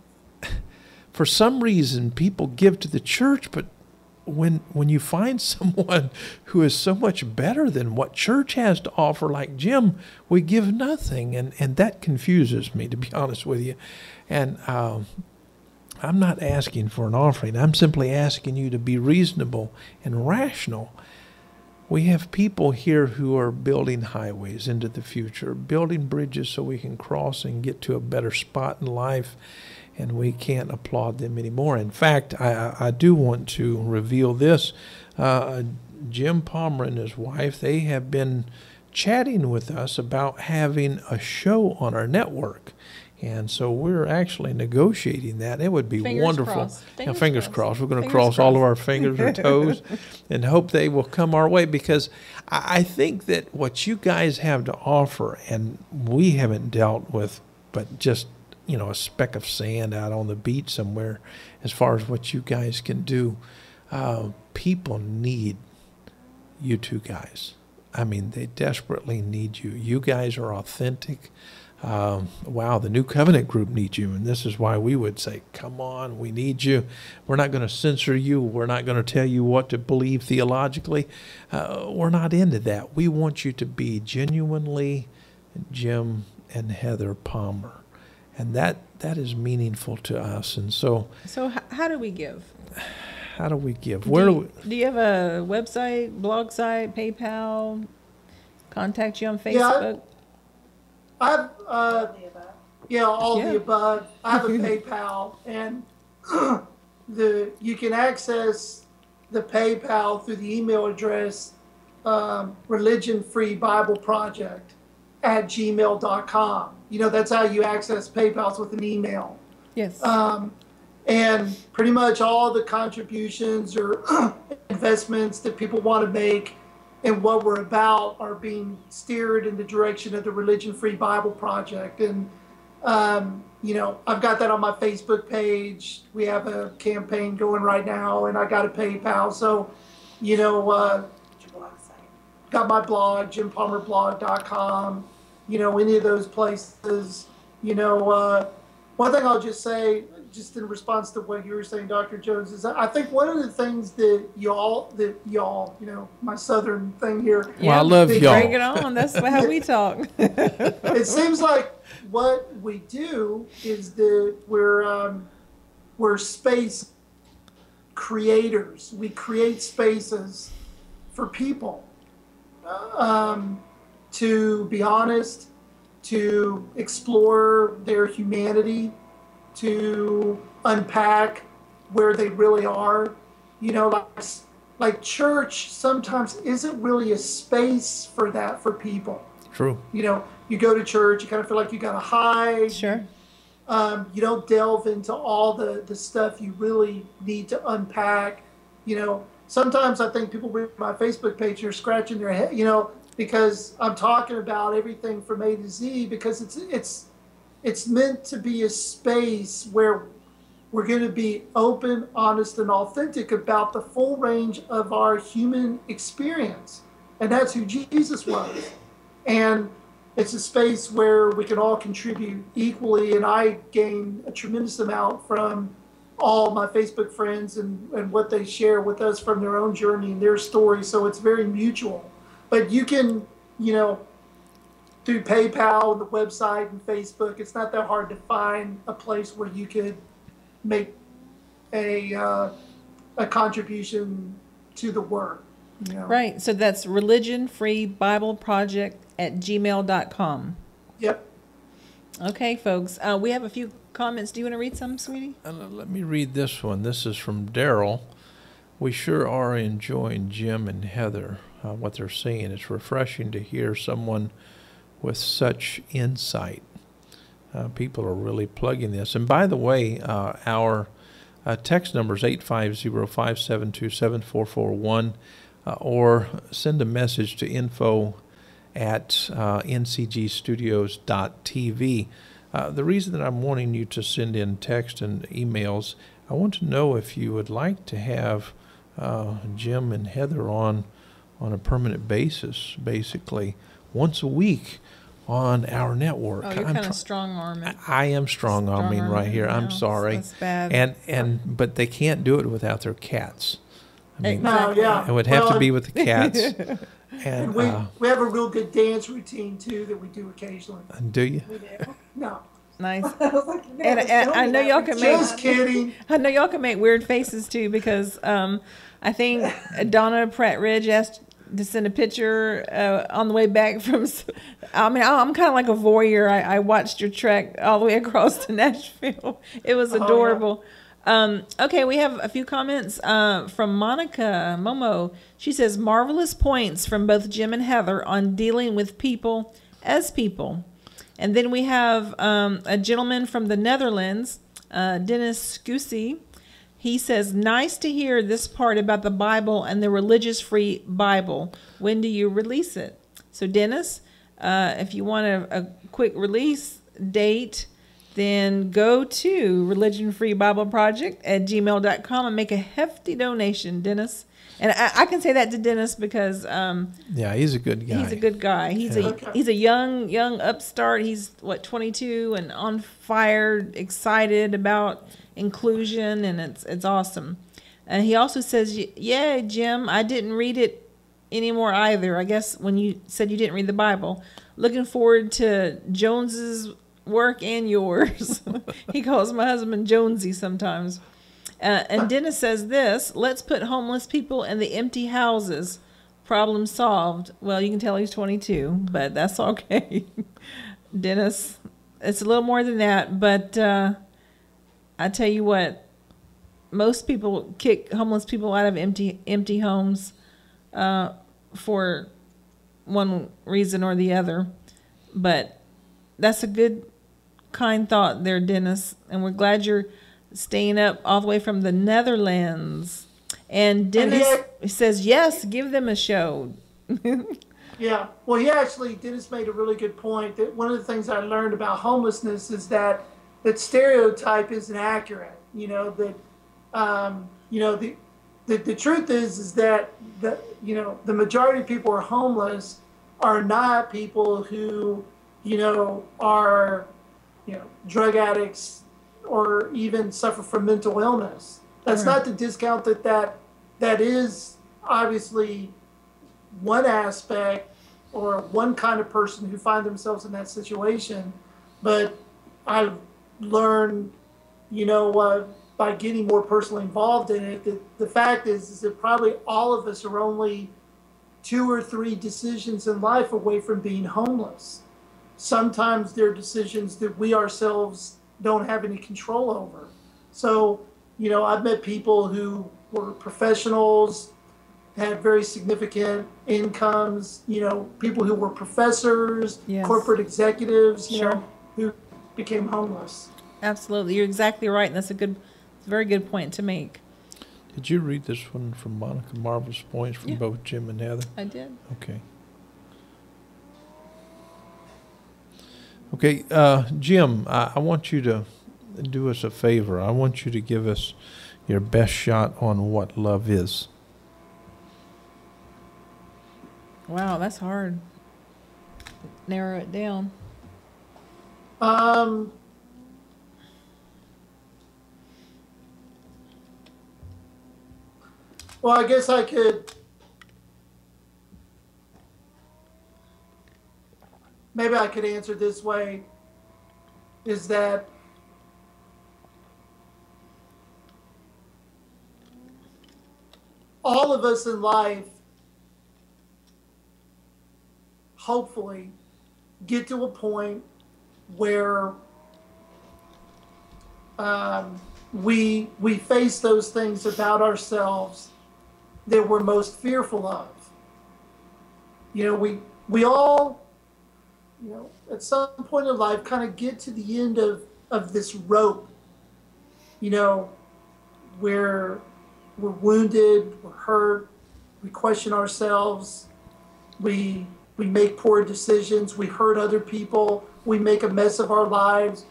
for some reason, people give to the church, but when you find someone who is so much better than what church has to offer, like Jim, we give nothing, and that confuses me, to be honest with you. And I'm not asking for an offering. I'm simply asking you to be reasonable and rational. We have people here who are building highways into the future, building bridges so we can cross and get to a better spot in life, and we can't applaud them anymore. In fact, I do want to reveal this. Jim Palmer and his wife, they have been chatting with us about having a show on our network. And so we're actually negotiating that. It would be wonderful. Crossed. Fingers crossed. We're going to Fingers cross all of crossed. our fingers or toes and hope they will come our way, because I think that what you guys have to offer, and we haven't dealt with but just, a speck of sand out on the beach somewhere as far as what you guys can do. People need you two guys. I mean, they desperately need you. You guys are authentic. Wow, the New Covenant group needs you, and this is why we would say, come on, we need you. We're not going to censor you. We're not going to tell you what to believe theologically. We're not into that. We want you to be genuinely Jim and Heather Palmer, and that is meaningful to us. And so how do we give? How do we give? Do you have a website, blog site, PayPal? Contact you on Facebook? I've all the above. I have a PayPal, and you can access the PayPal through the email address religionfreebibleproject@gmail.com. That's how you access PayPal, with an email. Yes. And pretty much all the contributions or investments that people want to make and what we're about are being steered in the direction of the Religion Free Bible Project. And, I've got that on my Facebook page. We have a campaign going right now, and I got a PayPal. So, got my blog, jimpalmerblog.com, any of those places. One thing I'll just say, just in response to what you were saying, Dr. Jones, is I think one of the things that y'all, my Southern thing here. Well, I love y'all. Bring it on. That's how we talk. It seems like what we do is that we're space creators. We create spaces for people to be honest, to explore their humanity, to unpack where they really are. Like church sometimes isn't really a space for that for people. True. You go to church, you kind of feel like you got to hide. Sure. You don't delve into all the stuff you really need to unpack. Sometimes I think people read my Facebook page and are scratching their head, because I'm talking about everything from A to Z, because it's meant to be a space where we're going to be open, honest, and authentic about the full range of our human experience. And that's who Jesus was. And it's a space where we can all contribute equally, and I gain a tremendous amount from all my Facebook friends and what they share with us from their own journey and their story. So it's very mutual. But you can, through PayPal, the website, and Facebook, it's not that hard to find a place where you could make a contribution to the work. Right. So that's religionfreebibleproject@gmail.com. Yep. Okay, folks. We have a few comments. Do you want to read some, sweetie? Let me read this one. This is from Daryl. We sure are enjoying Jim and Heather, what they're saying. It's refreshing to hear someone with such insight. People are really plugging this. And by the way, our text number is 850-572-7441, or send a message to info@ncgstudios.tv. The reason that I'm wanting you to send in text and emails, I want to know if you would like to have Jim and Heather on a permanent basis, basically once a week on our network. Oh, you're kind of strong arming. I am strong arming right here. I'm sorry. That's bad. But they can't do it without their cats. I mean, Exactly. Yeah. it would have to be with the cats. And we have a real good dance routine too that we do occasionally. Do you? We do. No, Nice. I was like, "You And gotta show I me know that y'all can routine." make. just kidding. I know y'all can make weird faces too, because I think Donna Pratt Ridge asked to send a picture on the way back from. I mean, I'm kind of like a voyeur. I watched your trek all the way across to Nashville. It was adorable. Okay, we have a few comments from Monica Momo. She says, marvelous points from both Jim and Heather on dealing with people as people. And then we have a gentleman from the Netherlands, Dennis Scusi. He says, nice to hear this part about the Bible and the religious-free Bible. When do you release it? So, Dennis, if you want a quick release date, then go to religionfreebibleproject@gmail.com and make a hefty donation, Dennis. And I can say that to Dennis because Yeah, he's a good guy. he's a good guy. He's a young upstart. He's 22 and on fire, excited about inclusion, and it's awesome. And he also says, "Yeah, Jim, I didn't read it anymore either. I guess when you said you didn't read the Bible, looking forward to Jones's work and yours." He calls my husband Jonesy sometimes. And Dennis says this, let's put homeless people in the empty houses. Problem solved. Well, you can tell he's 22, but that's okay. Dennis, it's a little more than that, but I tell you what, most people kick homeless people out of empty homes for one reason or the other. But that's a good, kind thought there, Dennis, and we're glad you're staying up all the way from the Netherlands. And Dennis says, yes, give them a show. Yeah, well, Dennis made a really good point that one of the things I learned about homelessness is that stereotype isn't accurate. The truth is that the majority of people who are homeless are not people who, are, drug addicts or even suffer from mental illness. That's not to discount that is obviously one aspect or one kind of person who find themselves in that situation. But I've learned, by getting more personally involved in it, that the fact is that probably all of us are only 2 or 3 decisions in life away from being homeless. Sometimes they're decisions that we ourselves don't have any control over. So, I've met people who were professionals, had very significant incomes, people who were professors, Yes. corporate executives, Sure. who became homeless. Absolutely. You're exactly right. And that's a very good point to make. Did you read this one from Monica? Marvelous points from both Jim and Heather? I did. Okay. Okay, Jim, I want you to do us a favor. I want you to give us your best shot on what love is. Wow, that's hard. Narrow it down. Well, I guess I could. Maybe I could answer this way, is that all of us in life hopefully get to a point where we face those things about ourselves that we're most fearful of. We all, at some point in life kind of get to the end of this rope, where we're wounded, we're hurt, we question ourselves, we make poor decisions, we hurt other people, we make a mess of our lives,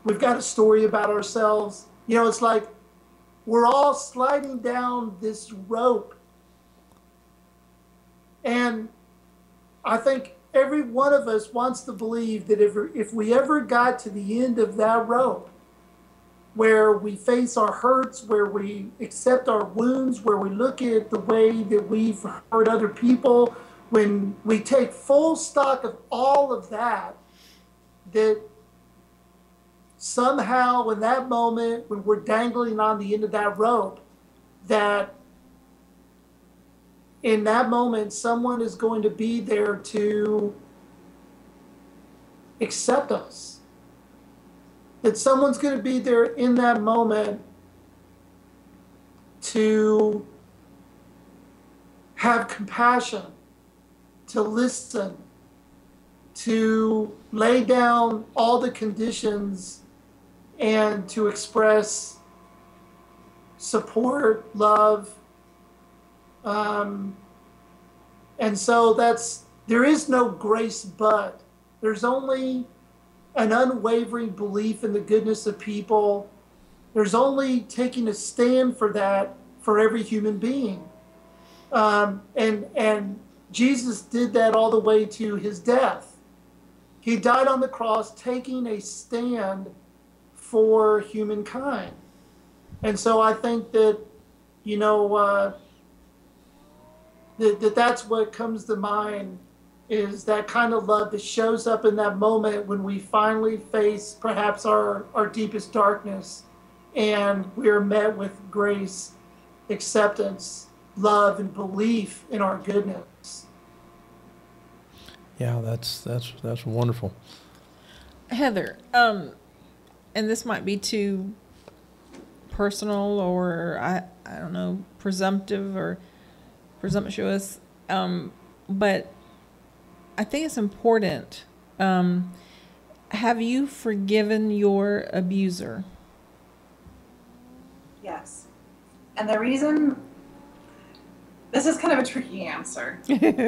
we've got a story about ourselves. It's like we're all sliding down this rope. And I think every one of us wants to believe that if we ever got to the end of that road, where we face our hurts, where we accept our wounds, where we look at the way that we've hurt other people, when we take full stock of all of that, that somehow in that moment when we're dangling on the end of that rope, that in that moment someone is going to be there to accept us. That someone's going to be there in that moment to have compassion, to listen, to lay down all the conditions and to express support, love. And so there is no grace but. There's only an unwavering belief in the goodness of people. There's only taking a stand for that for every human being. And Jesus did that all the way to his death. He died on the cross taking a stand for humankind. And so I think that, that's what comes to mind, is that kind of love that shows up in that moment when we finally face perhaps our deepest darkness and we are met with grace, acceptance, love, and belief in our goodness. Yeah, that's wonderful. Heather, and this might be too personal or I don't know, presumptive or presumptuous, but I think it's important. Have you forgiven your abuser? Yes. And the reason, this is kind of a tricky answer. It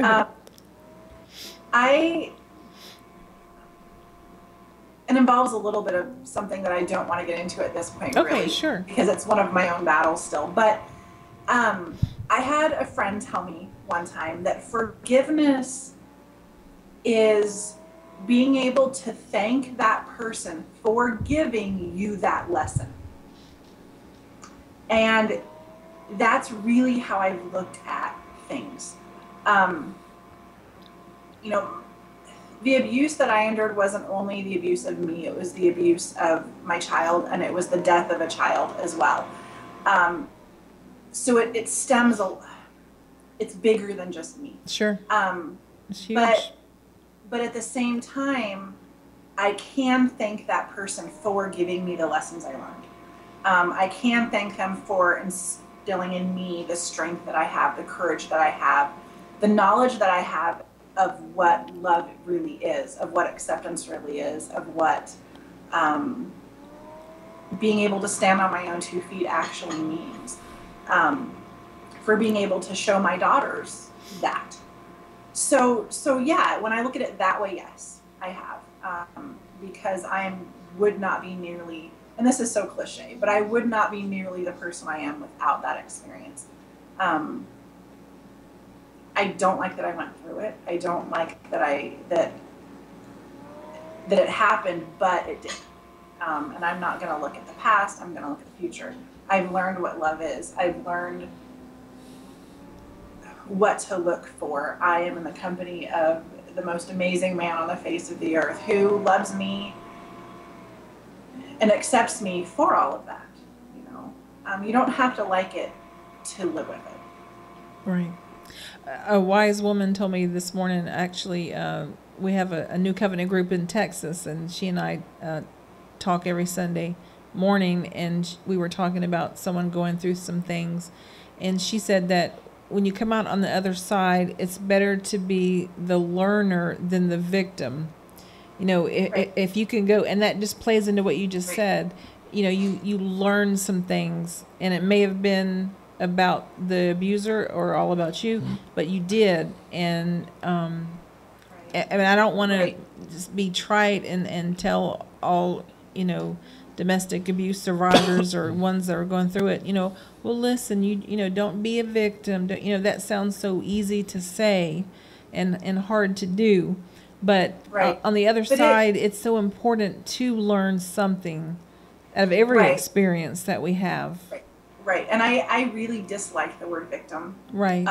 involves a little bit of something that I don't want to get into at this point, okay, really. Sure. Because it's one of my own battles still. But I had a friend tell me one time that forgiveness is being able to thank that person for giving you that lesson. And that's really how I've looked at things. The abuse that I endured wasn't only the abuse of me, it was the abuse of my child, and it was the death of a child as well. So it stems, it's bigger than just me. Sure. It's huge. But at the same time, I can thank that person for giving me the lessons I learned. I can thank them for instilling in me the strength that I have, the courage that I have, the knowledge that I have of what love really is, of what acceptance really is, of what being able to stand on my own 2 feet actually means. For being able to show my daughters that. So yeah, when I look at it that way, yes, I have. Because would not be nearly, and this is so cliche, but I would not be nearly the person I am without that experience. I don't like that I went through it. I don't like that it happened, but it did. And I'm not going to look at the past. I'm going to look at the future. I've learned what love is. I've learned what to look for. I am in the company of the most amazing man on the face of the earth who loves me and accepts me for all of that. You don't have to like it to live with it. Right. A wise woman told me this morning, actually, we have a new covenant group in Texas, and she and I talk every Sunday morning, and we were talking about someone going through some things, and she said that when you come out on the other side, it's better to be the learner than the victim. Right. If you can go, and that just plays into what you just Right. said, you learn some things, and it may have been about the abuser or all about you, but you did. And I don't want to just be trite and tell all, domestic abuse survivors or ones that are going through it, well, listen, you don't be a victim. That sounds so easy to say and hard to do. But Right. on the other But side, it's so important to learn something out of every Right. experience that we have. Right. And I really dislike the word victim. Right.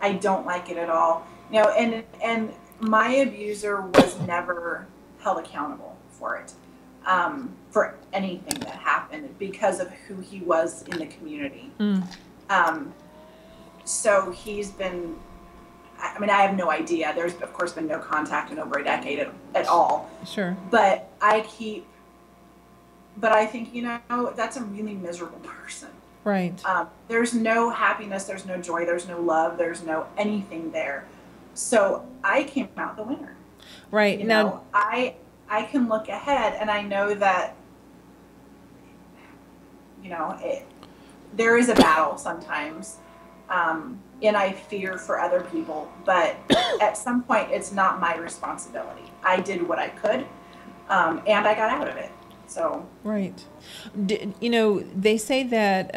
I don't like it at all. You know, and my abuser was never held accountable for it, for anything that happened because of who he was in the community. So he's been, I mean, I have no idea. There's, of course, been no contact in over a decade at all. Sure. But I think, you know, that's a really miserable person. Right. There's no happiness, there's no joy, there's no love, there's no anything there. So I came out the winner. Right. You Now, know, I can look ahead and I know that, you know, there is a battle sometimes. And I fear for other people, but at some point it's not my responsibility. I did what I could, and I got out of it. So right. You know, they say that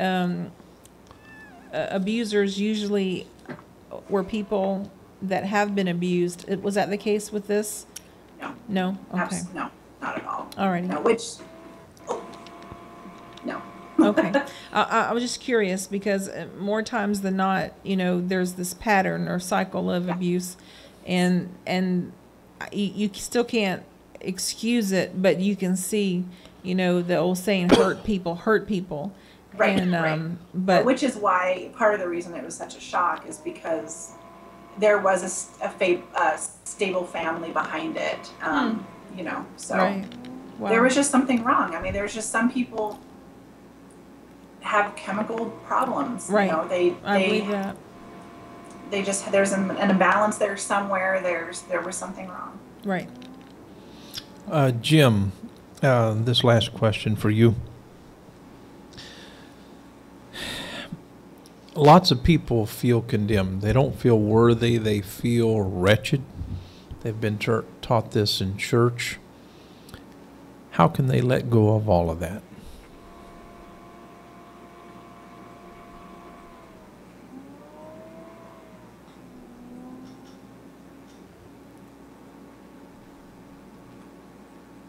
abusers usually were people that have been abused. Was that the case with this? No. No? Okay. No, not at all. All righty. No, no. Okay. I was just curious because more times than not, you know, there's this pattern or cycle of abuse, and you still can't excuse it, but you can see, you know, the old saying, hurt people hurt people. Right. And, right. But which is why part of the reason it was such a shock is because there was a stable family behind it. You know, so right. Wow. there was just something wrong. I mean, there's just some people have chemical problems. Right. You know, I believe that. They just, there's an imbalance there somewhere. There was something wrong. Right. Jim, this last question for you. Lots of people feel condemned. They don't feel worthy. They feel wretched. They've been taught this in church. How can they let go of all of that?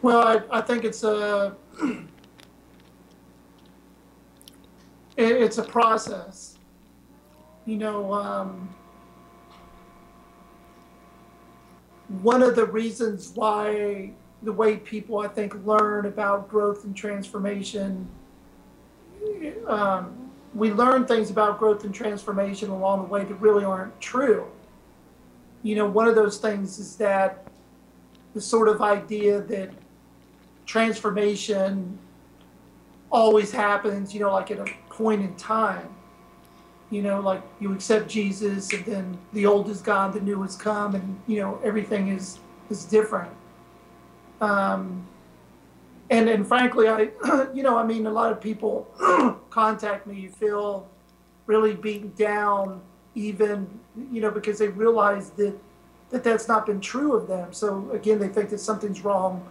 Well, I think it's a it's a process. You know, one of the reasons why the way people, I think, learn about growth and transformation, we learn things about growth and transformation along the way that really aren't true. You know, one of those things is that the sort of idea that transformation always happens, you know, like at a point in time. You know, like you accept Jesus and then the old is gone, the new has come, and, you know, everything is different. And frankly, you know, I mean, a lot of people contact me, feel really beaten down, even, you know, because they realize that that's not been true of them. So again, they think that something's wrong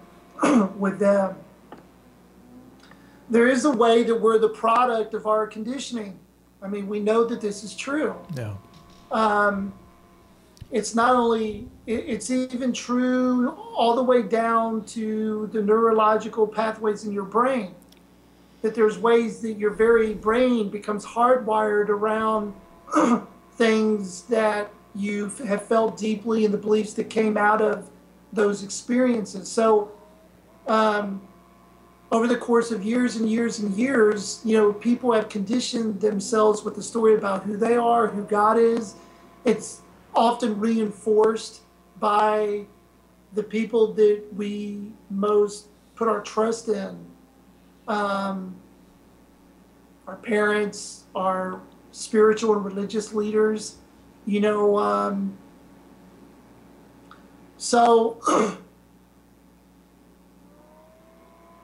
with them. There is a way that we're the product of our conditioning. I mean, we know that this is true. Yeah. It's not only, it's even true all the way down to the neurological pathways in your brain, that there's ways that your very brain becomes hardwired around things that you have felt deeply and the beliefs that came out of those experiences. So over the course of years and years and years, you know, people have conditioned themselves with the story about who they are, who God is. It's often reinforced by the people that we most put our trust in. Our parents, our spiritual and religious leaders, you know, so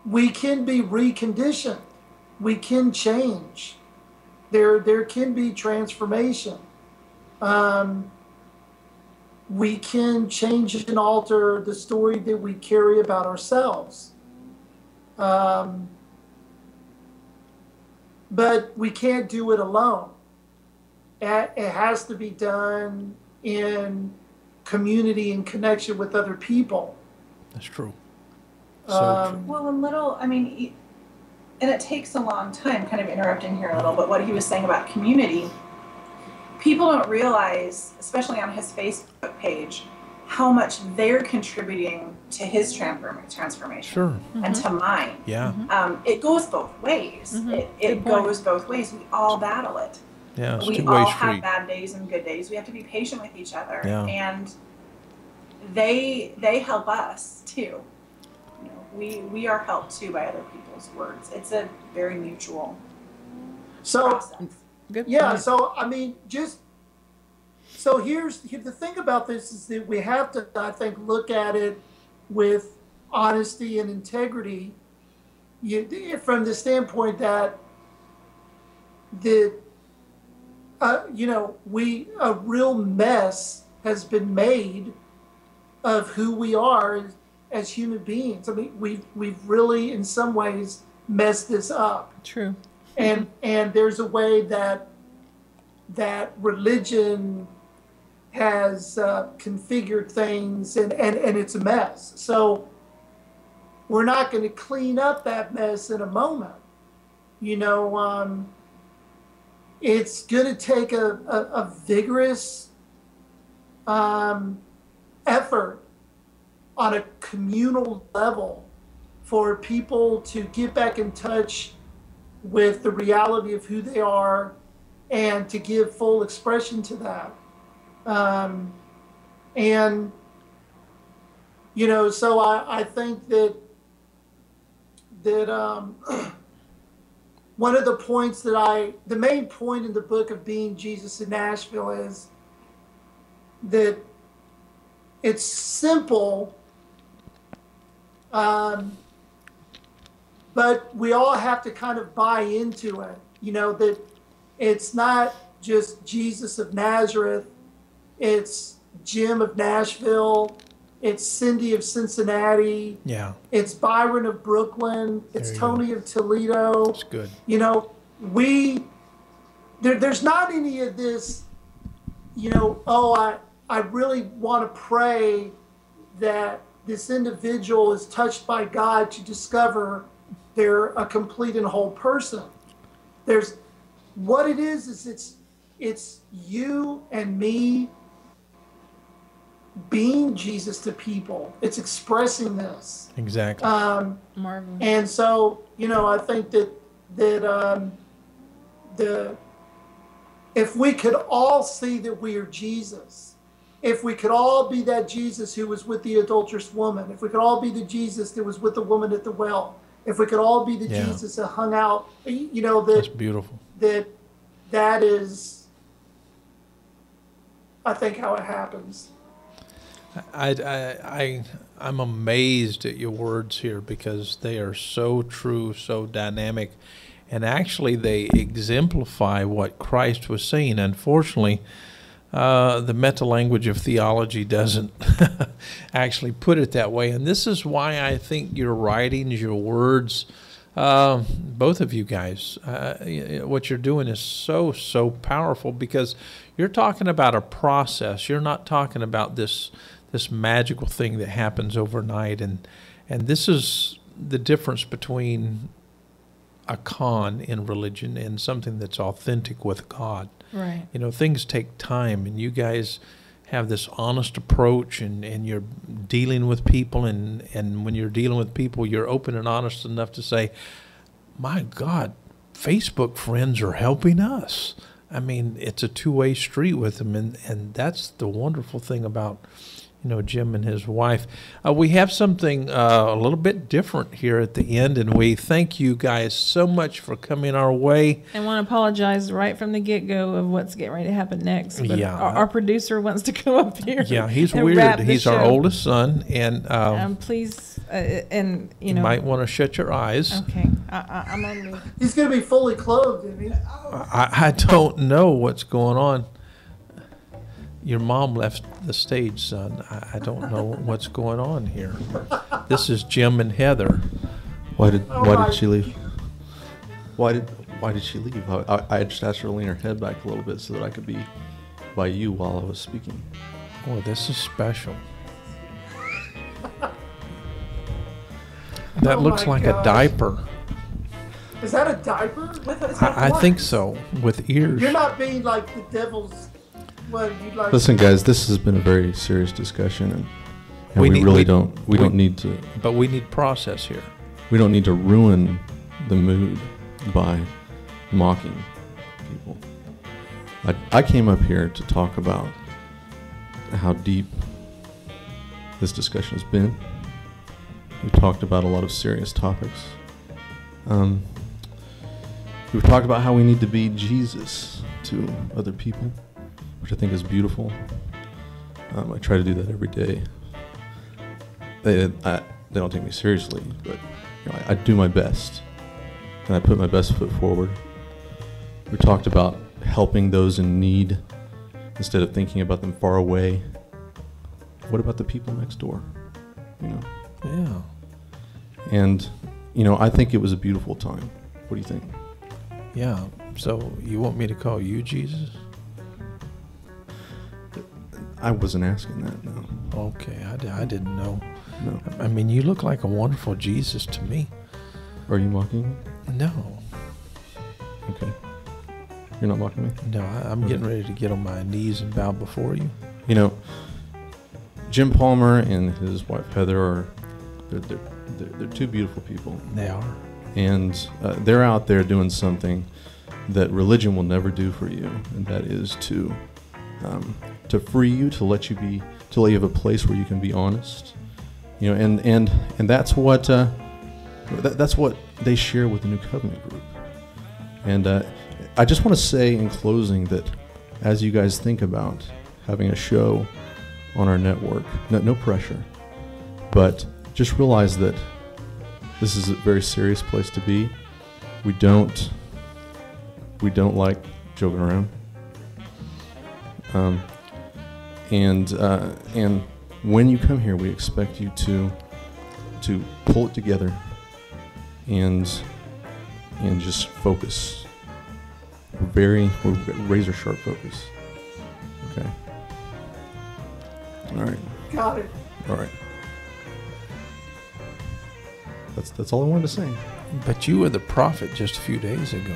we can be reconditioned. We can change. There can be transformation. We can change and alter the story that we carry about ourselves. But we can't do it alone. It has to be done in community and connection with other people. That's true. So true. Well, and it takes a long time, kind of interrupting here a little, but what he was saying about community, people don't realize, especially on his Facebook page, how much they're contributing to his transformation. Sure. And to mine. Yeah. It goes both ways. It goes both ways. We all battle it. Yeah, it's we two-way all street. have bad days and good days. We have to be patient with each other. Yeah. And they help us too. We are helped too by other people's words. It's a very mutual process. Good Yeah, point. so here's the thing about this is that we have to, I think, look at it with honesty and integrity, from the standpoint that a real mess has been made of who we are as human beings. I mean, we've really, in some ways, messed this up. True. And there's a way that religion has configured things, and it's a mess. So we're not going to clean up that mess in a moment. It's going to take a vigorous effort on a communal level for people to get back in touch with the reality of who they are and to give full expression to that. So I think that one of the points the main point in the book of Being Jesus in Nashville is that it's simple, but we all have to kind of buy into it, that it's not just Jesus of Nazareth, it's Jim of Nashville, it's Cindy of Cincinnati, it's Byron of Brooklyn, it's Tony of Toledo. That's good. There's not any of this, I really want to pray that this individual is touched by God to discover they're a complete and whole person. What it is it's you and me being Jesus to people. It's expressing this. Exactly. Marvelous. And so, I think that if we could all see that we are Jesus, if we could all be that Jesus who was with the adulterous woman, if we could all be the Jesus that was with the woman at the well, if we could all be the Jesus that hung out, that's beautiful. That is, I think, how it happens. I'm amazed at your words here because they are so true, so dynamic, and actually they exemplify what Christ was saying. Unfortunately, the meta-language of theology doesn't actually put it that way, and this is why I think your writings, your words, both of you guys, what you're doing is so powerful because you're talking about a process. You're not talking about this magical thing that happens overnight, and this is the difference between a con in religion and something that's authentic with God. Right. Things take time, and you guys have this honest approach, and you're dealing with people, and when you're dealing with people, you're open and honest enough to say, my God, Facebook friends are helping us. I mean, it's a two-way street with them, and that's the wonderful thing about Jim and his wife. We have something a little bit different here at the end, and we thank you guys so much for coming our way. I want to apologize right from the get-go of what's getting ready to happen next. But our producer wants to come up here. Yeah, he's weird. He's our oldest son, and please, you might want to shut your eyes. Okay, I'm on leave. He's going to be fully clothed, isn't he? I don't know what's going on. Your mom left the stage, son. I don't know what's going on here. This is Jim and Heather. Why did she leave? Why did she leave? I just asked her to lean her head back a little bit so that I could be by you while I was speaking. Oh, this is special. That Oh looks my like gosh. a diaper. Is that a diaper? I think so, with ears. You're not being like the devil's. What you like? Listen, guys, this has been a very serious discussion, and we don't need to. But we need process here. We don't need to ruin the mood by mocking people. I came up here to talk about how deep this discussion has been. We talked about a lot of serious topics. We've talked about how we need to be Jesus to other people, which I think is beautiful. I try to do that every day. They don't take me seriously, but I do my best, and I put my best foot forward. We talked about helping those in need instead of thinking about them far away. What about the people next door? Yeah. And, I think it was a beautiful time. What do you think? Yeah. So you want me to call you Jesus? I wasn't asking that, no. Okay, I didn't know. No. I mean, you look like a wonderful Jesus to me. Are you mocking me? No. Okay. You're not mocking me? No, I'm getting ready to get on my knees and bow before you. Jim Palmer and his wife Heather they're two beautiful people. They are. And they're out there doing something that religion will never do for you, and that is to free you, to let you have a place where you can be honest. And that's what that's what they share with the New Covenant group. And I just want to say in closing that as you guys think about having a show on our network, no pressure, but just realize that this is a very serious place to be. We don't like joking around. And when you come here, we expect you to pull it together and just focus. We're razor sharp focus. Okay. All right. Got it. All right. That's all I wanted to say. But you were the prophet just a few days ago.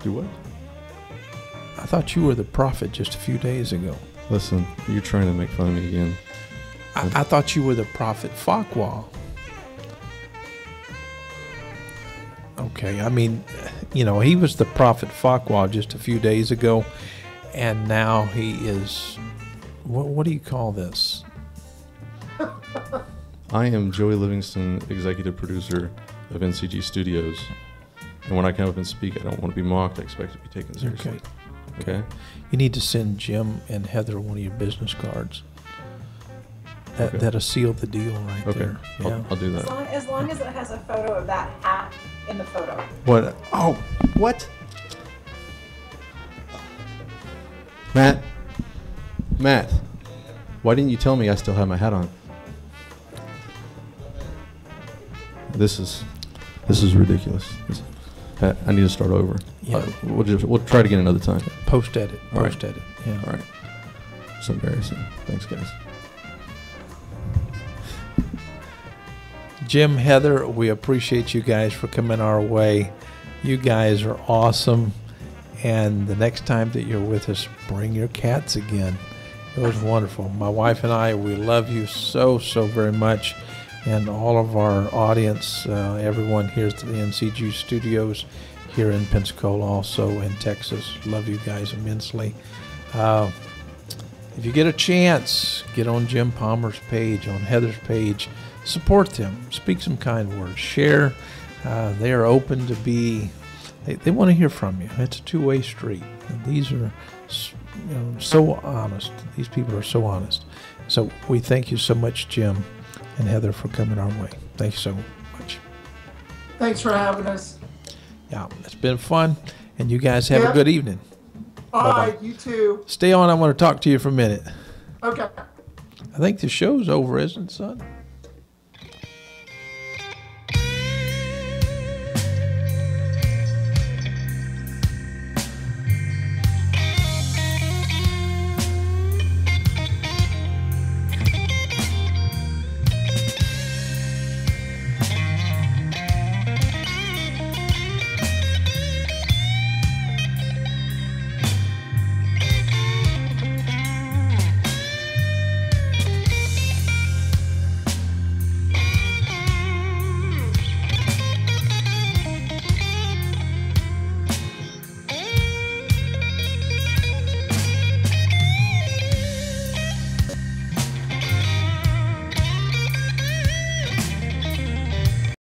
Do what? I thought you were the prophet just a few days ago. Listen, you're trying to make fun of me again. I thought you were the prophet Farquhar. Okay, I mean, he was the prophet Farquhar just a few days ago, and now he is, what do you call this? I am Joey Livingston, executive producer of NCG Studios. And when I come up and speak, I don't want to be mocked. I expect to be taken seriously. Okay? You need to send Jim and Heather one of your business cards. Okay. That'll seal the deal right there. Yeah. I'll do that. As long as it has a photo of that hat in the photo. What? Oh, what? Matt, why didn't you tell me I still have my hat on? This is ridiculous. I need to start over. Yeah. We'll try it again another time. Post edit. All right. Post edit. Yeah. All right. It's embarrassing. Thanks, guys. Jim, Heather, we appreciate you guys for coming our way. You guys are awesome. And the next time that you're with us, bring your cats again. It was wonderful. My wife and I, we love you so very much. And all of our audience, everyone here at the NCG Studios here in Pensacola, also in Texas. Love you guys immensely. If you get a chance, get on Jim Palmer's page, on Heather's page. Support them. Speak some kind words. Share. They are open to be. They want to hear from you. It's a two-way street. And these are so honest. These people are so honest. So we thank you so much, Jim and Heather, for coming our way. Thank you so much. Thanks for having us. Yeah, it's been fun. And you guys have a good evening. All Bye-bye. right, you too. Stay on. I want to talk to you for a minute. Okay. I think the show's over, isn't it, son?